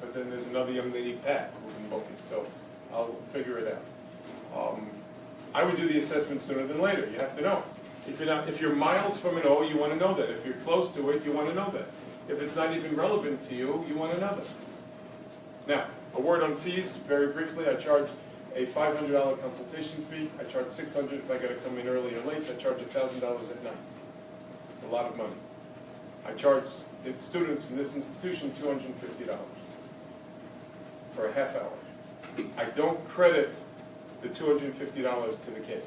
But then there's another young lady, Pat, who can book it. So I'll figure it out. I would do the assessment sooner than later. You have to know. If you're miles from an O, you want to know that. If you're close to it, you want to know that. If it's not even relevant to you, you want to know that. Now, a word on fees, very briefly. I charge a $500 consultation fee. I charge $600 if I got to come in early or late. I charge $1,000 at night. It's a lot of money. I charge the students from this institution $250 for a half hour. I don't credit the $250 to the case.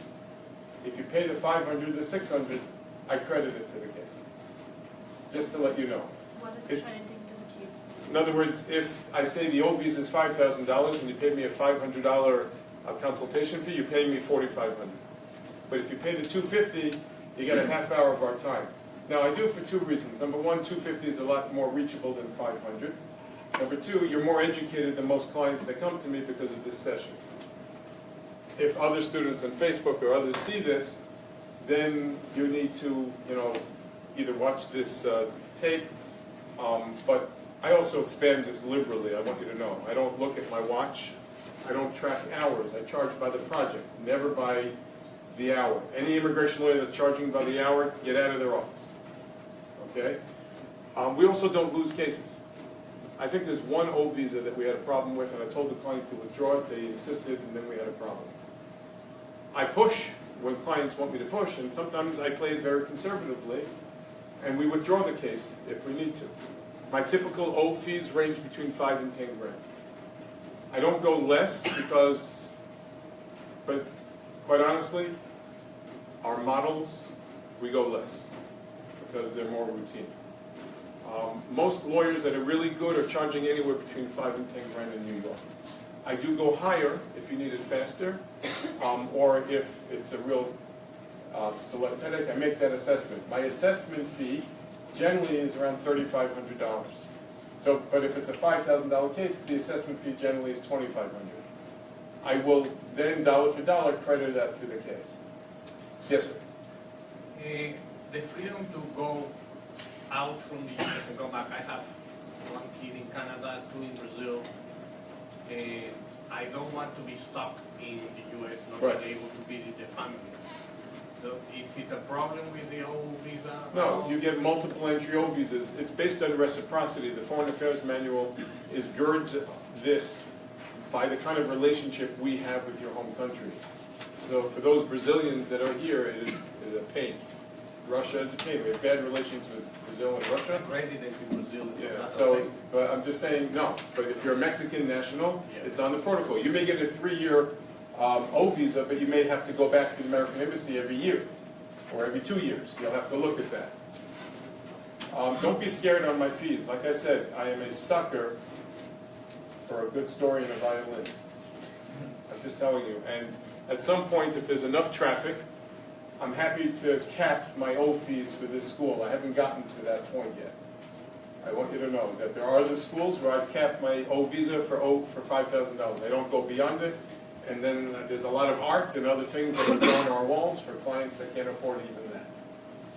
If you pay the $500, the $600, I credit it to the case. Just to let you know. What is crediting to the case? In other words, if I say the O visa is $5,000 and you pay me a $500 consultation fee, you pay me $4,500. But if you pay the $250, you get a half hour of our time. Now I do it for 2 reasons. Number one, $250 is a lot more reachable than $500. Number two, you're more educated than most clients that come to me because of this session. If other students on Facebook or others see this, then you need to, either watch this tape, but I also expand this liberally, I want you to know. I don't look at my watch, I don't track hours, I charge by the project, never by the hour. Any immigration lawyer that's charging by the hour, get out of their office, okay? We also don't lose cases. I think there's one O visa that we had a problem with, and I told the client to withdraw it, they insisted, and then we had a problem. I push when clients want me to push, and sometimes I play it very conservatively, and we withdraw the case if we need to. My typical O fees range between 5 and 10 grand. I don't go less because, but quite honestly, our models, we go less because they're more routine. Most lawyers that are really good are charging anywhere between 5 and 10 grand in New York. I do go higher if you need it faster, or if it's a real select headache, I make that assessment. My assessment fee generally is around $3,500. So, but if it's a $5,000 case, the assessment fee generally is $2,500. I will then dollar for dollar credit that to the case. Yes, sir. The freedom to go out from the US and go back. I have one kid in Canada, 2 in Brazil. I don't want to be stuck in the US, not Right. being able to visit the family. So is it a problem with the O visa? No, you get multiple entry O visas. It's based on reciprocity. The Foreign Affairs Manual girds this by the kind of relationship we have with your home country. So for those Brazilians that are here, it is a pain. Russia is a pain. We have bad relations with Brazil and Russia. Resident in Brazil. Yeah, so, but I'm just saying, no. But if you're a Mexican national, it's on the protocol. You may get a 3-year O visa, but you may have to go back to the American Embassy every year, or every 2 years. You'll have to look at that. Don't be scared on my fees. Like I said, I am a sucker for a good story and a violin. I'm just telling you. And at some point, if there's enough traffic, I'm happy to cap my O fees for this school. I haven't gotten to that point yet. I want you to know that there are other schools where I've capped my O visa for $5,000. I don't go beyond it. And then there's a lot of art and other things that we go on our walls for clients that can't afford even that.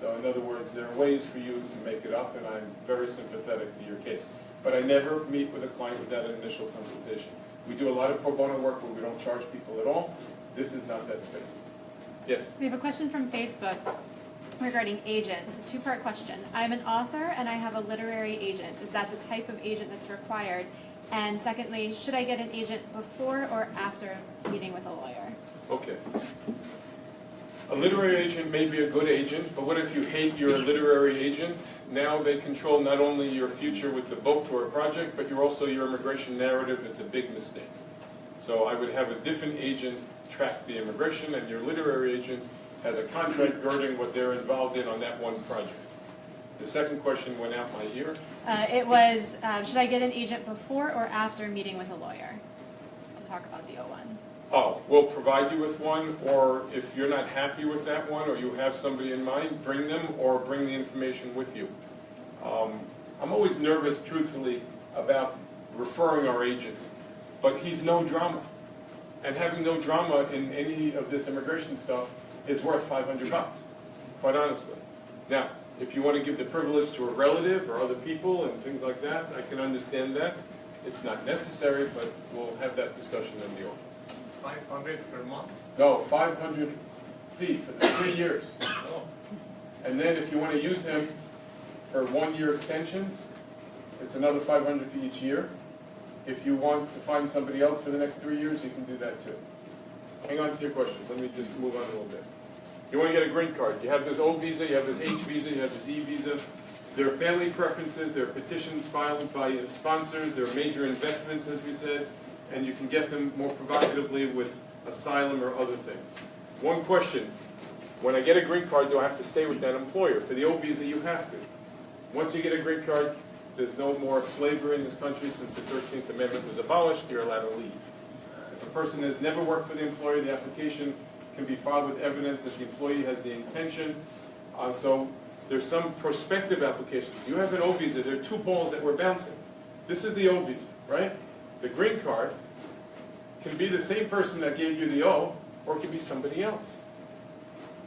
So in other words, there are ways for you to make it up, and I'm very sympathetic to your case. But I never meet with a client without an initial consultation. We do a lot of pro bono work where we don't charge people at all. This is not that space. Yes? We have a question from Facebook regarding agents. It's a 2-part question. I'm an author and I have a literary agent. Is that the type of agent that's required? And secondly, should I get an agent before or after meeting with a lawyer? Okay. A literary agent may be a good agent, but what if you hate your literary agent? Now they control not only your future with the book or a project, but you're also your immigration narrative. It's a big mistake. So I would have a different agent track the immigration, and your literary agent has a contract girding what they're involved in on that one project. The second question went out my ear. It was, should I get an agent before or after meeting with a lawyer to talk about the O1? Oh, we'll provide you with one, or if you're not happy with that one, or you have somebody in mind, bring them, or bring the information with you. I'm always nervous, truthfully, about referring our agent, but he's no drama. And having no drama in any of this immigration stuff is worth $500, quite honestly. Now, if you want to give the privilege to a relative or other people and things like that, I can understand that. It's not necessary, but we'll have that discussion in the office. 500 per month? No, 500 fee for the 3 years. Oh. And then if you want to use him for 1-year extensions, it's another 500 for each year. If you want to find somebody else for the next 3 years, you can do that too. Hang on to your questions. Let me just move on a little bit. You want to get a green card. You have this O visa, you have this H visa, you have this E visa. There are family preferences, there are petitions filed by sponsors, there are major investments, as we said, and you can get them more provocatively with asylum or other things. One question, when I get a green card, do I have to stay with that employer? For the O visa, you have to. Once you get a green card, there's no more slavery in this country. Since the 13th Amendment was abolished, you're allowed to leave. If a person has never worked for the employer, the application can be filed with evidence that the employee has the intention. So there's some prospective applications. You have an O visa, there are 2 balls that we're bouncing. This is the O visa, right? The green card can be the same person that gave you the O, or it can be somebody else.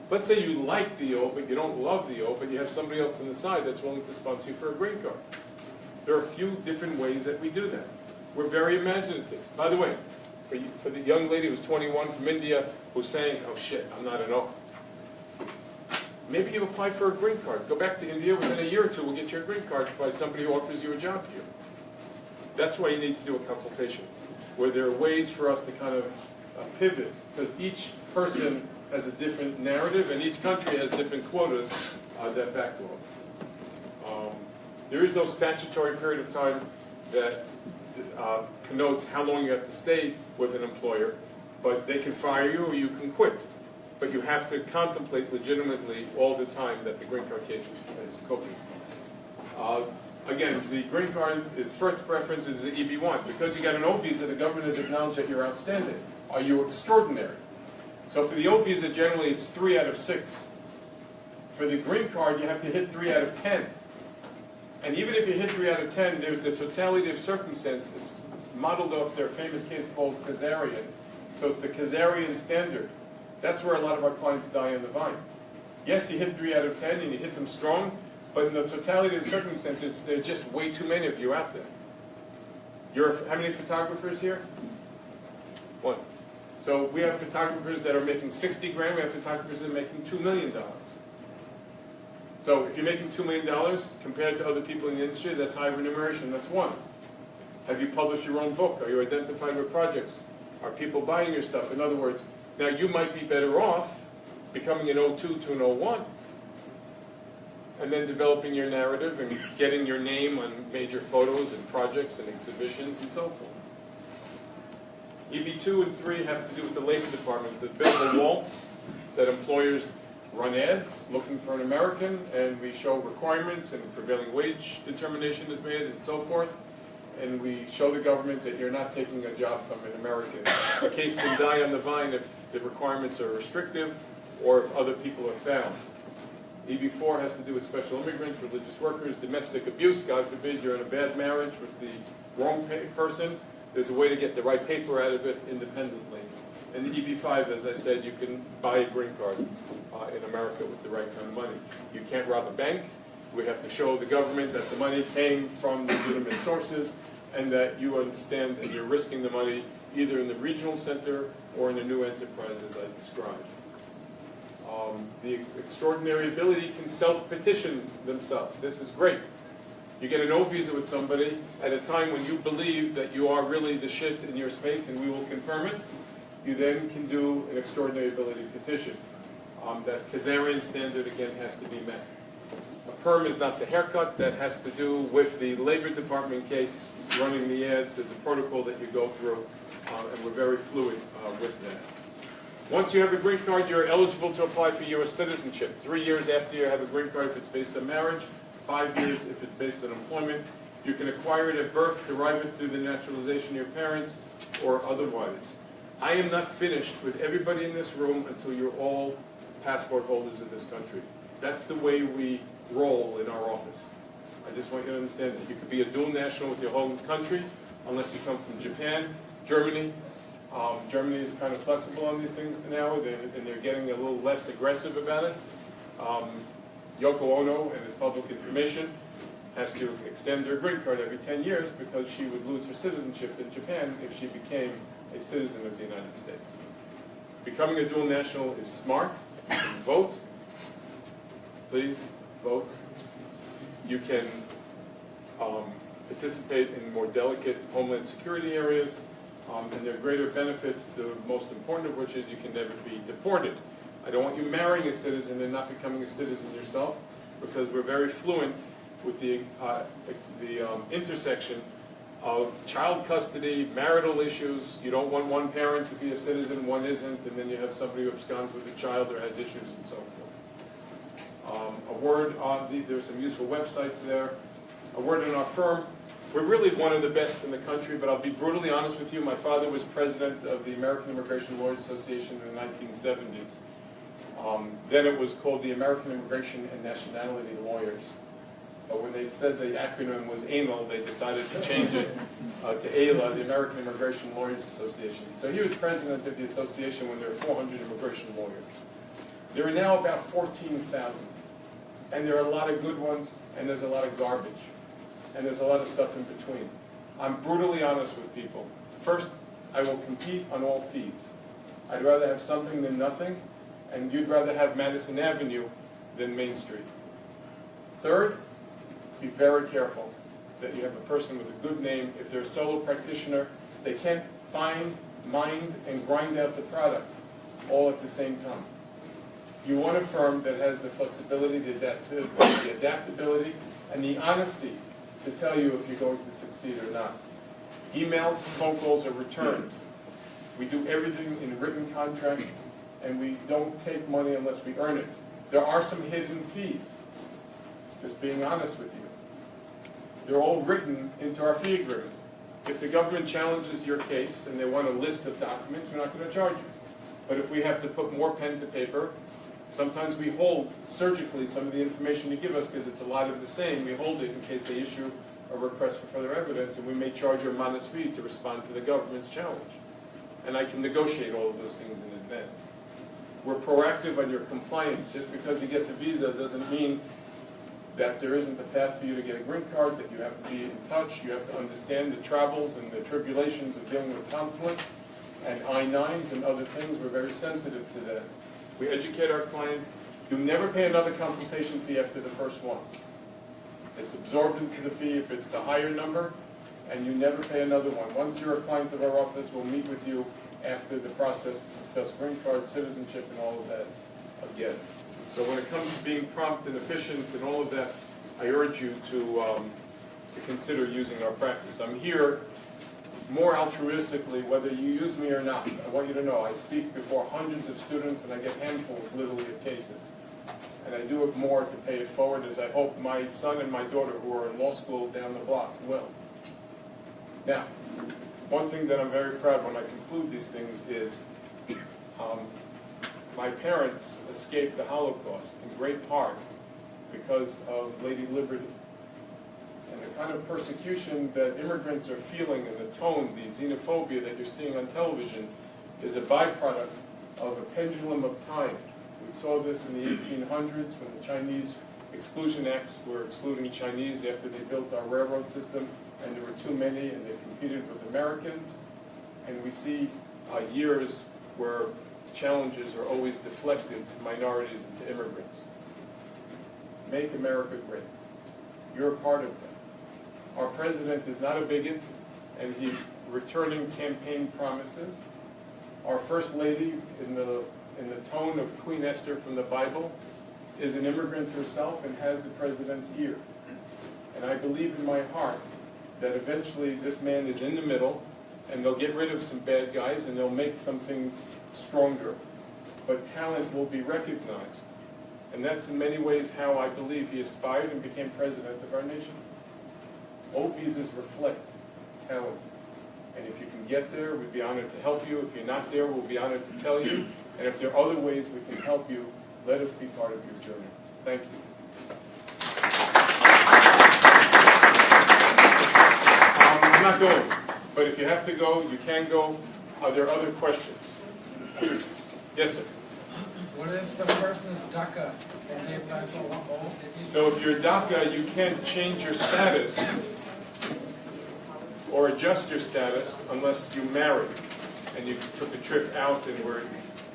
Let's say you like the O, but you don't love the O, but you have somebody else on the side that's willing to sponsor you for a green card. There are a few different ways that we do that. We're very imaginative. By the way, for the young lady who's 21 from India who's saying, oh shit, I'm not an O. Maybe you apply for a green card. Go back to India, within a year or two we'll get your green card by somebody who offers you a job here. That's why you need to do a consultation, where there are ways for us to kind of pivot, because each person has a different narrative and each country has different quotas that backdrop. There is no statutory period of time that connotes how long you have to stay with an employer, but they can fire you or you can quit. But you have to contemplate legitimately all the time that the green card case is coping. Again, the green card, its first preference is the EB-1. Because you got an O visa, the government has acknowledged that you're outstanding. Are you extraordinary? So for the O visa, generally it's 3 out of 6. For the green card, you have to hit 3 out of 10. And even if you hit 3 out of 10, there's the totality of circumstance. It's modeled off their famous case called Kazarian. So it's the Kazarian standard. That's where a lot of our clients die on the vine. Yes, you hit 3 out of 10 and you hit them strong, but in the totality of the circumstances, there are just way too many of you out there. How many photographers here? 1. So we have photographers that are making 60 grand, we have photographers that are making $2 million. So if you're making $2 million compared to other people in the industry, that's high remuneration, that's 1. Have you published your own book? Are you identified with projects? Are people buying your stuff? In other words, now you might be better off becoming an O2 to an O1 and then developing your narrative and getting your name on major photos and projects and exhibitions and so forth. EB2 and 3 have to do with the Labor Department. It's a bit of a waltz that employers run ads looking for an American, and we show requirements and prevailing wage determination is made and so forth. And we show the government that you're not taking a job from an American. A case can die on the vine if the requirements are restrictive or if other people are found. EB4 has to do with special immigrants, religious workers, domestic abuse. God forbid you're in a bad marriage with the wrong person. There's a way to get the right paper out of it independently. And the EB5, as I said, you can buy a green card in America with the right kind of money. You can't rob a bank. We have to show the government that the money came from legitimate sources and that you understand and you're risking the money either in the regional center or in the new enterprise as I described. The extraordinary ability can self-petition themselves. This is great. You get an O visa with somebody at a time when you believe that you are really the shit in your space and we will confirm it. You then can do an extraordinary ability petition. That Kazarian standard again has to be met. A perm is not the haircut. That has to do with the Labor Department case, running the ads. There's a protocol that you go through, and we're very fluid with that. Once you have a green card, you're eligible to apply for U.S. citizenship. 3 years after you have a green card if it's based on marriage, 5 years if it's based on employment. You can acquire it at birth, derive it through the naturalization of your parents, or otherwise. I am not finished with everybody in this room until you're all passport holders of this country. That's the way we roll in our office. I just want you to understand that you could be a dual national with your home country unless you come from Japan, Germany. Germany is kind of flexible on these things now, and they're getting a little less aggressive about it. Yoko Ono, in his public information, has to extend her green card every 10 years because she would lose her citizenship in Japan if she became a citizen of the United States. Becoming a dual national is smart. You can vote. Please vote. You can participate in more delicate homeland security areas, and there are greater benefits, the most important of which is you can never be deported. I don't want you marrying a citizen and not becoming a citizen yourself, because we're very fluent with the intersection of child custody, marital issues. You don't want one parent to be a citizen, one isn't, and then you have somebody who absconds with a child or has issues and so forth. A word on there's some useful websites there. A word on our firm. We're really one of the best in the country, but I'll be brutally honest with you. My father was president of the American Immigration Lawyers Association in the 1970s. Then it was called the American Immigration and Nationality Lawyers. But when they said the acronym was AML, they decided to change it to AILA, the American Immigration Lawyers Association. So he was president of the association when there were 400 immigration lawyers. There are now about 14,000. And there are a lot of good ones, and there's a lot of garbage. And there's a lot of stuff in between. I'm brutally honest with people. First, I will compete on all fees. I'd rather have something than nothing, and you'd rather have Madison Avenue than Main Street. Third, be very careful that you have a person with a good name. If they're a solo practitioner, they can't find, mind, and grind out the product all at the same time. You want a firm that has the flexibility, the adaptability, and the honesty to tell you if you're going to succeed or not. Emails, phone calls are returned. We do everything in written contract, and we don't take money unless we earn it. There are some hidden fees, just being honest with you. They're all written into our fee agreement. If the government challenges your case and they want a list of documents, we're not going to charge you. But if we have to put more pen to paper, sometimes we hold surgically some of the information you give us because it's a lot of the same. We hold it in case they issue a request for further evidence, and we may charge you a modest fee to respond to the government's challenge. And I can negotiate all of those things in advance. We're proactive on your compliance. Just because you get the visa doesn't mean that there isn't a path for you to get a green card, that you have to be in touch, you have to understand the travels and the tribulations of dealing with consulates and I-9s and other things. We're very sensitive to that. We educate our clients. You never pay another consultation fee after the first one. It's absorbed into the fee if it's the higher number, and you never pay another one. Once you're a client of our office, we'll meet with you after the process to discuss green card, citizenship, and all of that again. So when it comes to being prompt and efficient and all of that, I urge you to consider using our practice. I'm here more altruistically, whether you use me or not. I want you to know I speak before hundreds of students and I get handfuls, literally, of cases. And I do it more to pay it forward, as I hope my son and my daughter, who are in law school down the block, will. Now, one thing that I'm very proud when I conclude these things is my parents escaped the Holocaust in great part because of Lady Liberty. And the kind of persecution that immigrants are feeling and the tone, the xenophobia that you're seeing on television is a byproduct of a pendulum of time. We saw this in the 1800s when the Chinese Exclusion Acts were excluding Chinese after they built our railroad system, and there were too many and they competed with Americans. And we see years where challenges are always deflected to minorities and to immigrants. Make America great. You're a part of that. Our president is not a bigot, and he's returning campaign promises. Our first lady, in the tone of Queen Esther from the Bible, is an immigrant herself and has the president's ear. And I believe in my heart that eventually this man is in the middle, and they'll get rid of some bad guys and they'll make some things stronger. But talent will be recognized. And that's in many ways how I believe he aspired and became president of our nation. All visas reflect talent. And if you can get there, we'd be honored to help you. If you're not there, we'll be honored to tell you. And if there are other ways we can help you, let us be part of your journey. Thank you. I'm not going, but if you have to go, you can go. Are there other questions? Yes, sir. What if the person is DACA and they apply for one? So if you're DACA, you can't change your status or adjust your status unless you married and you took a trip out and were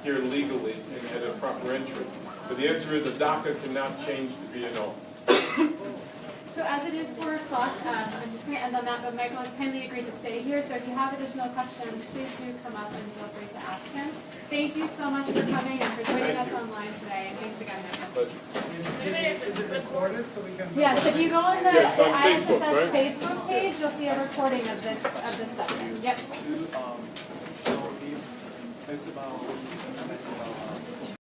here legally and had a proper entry. So the answer is a DACA cannot change to BNO. So as it is 4 o'clock, I'm just going to end on that, but Michael has kindly agreed to stay here, so if you have additional questions, please do come up and feel free to ask him. Thank you so much for coming and for joining us online today, and thanks again, Michael. Is it recorded so we can? Yes, if you go on the it's on ISSS Facebook, right? Facebook page, you'll see a recording of this session. Yep. So if it's about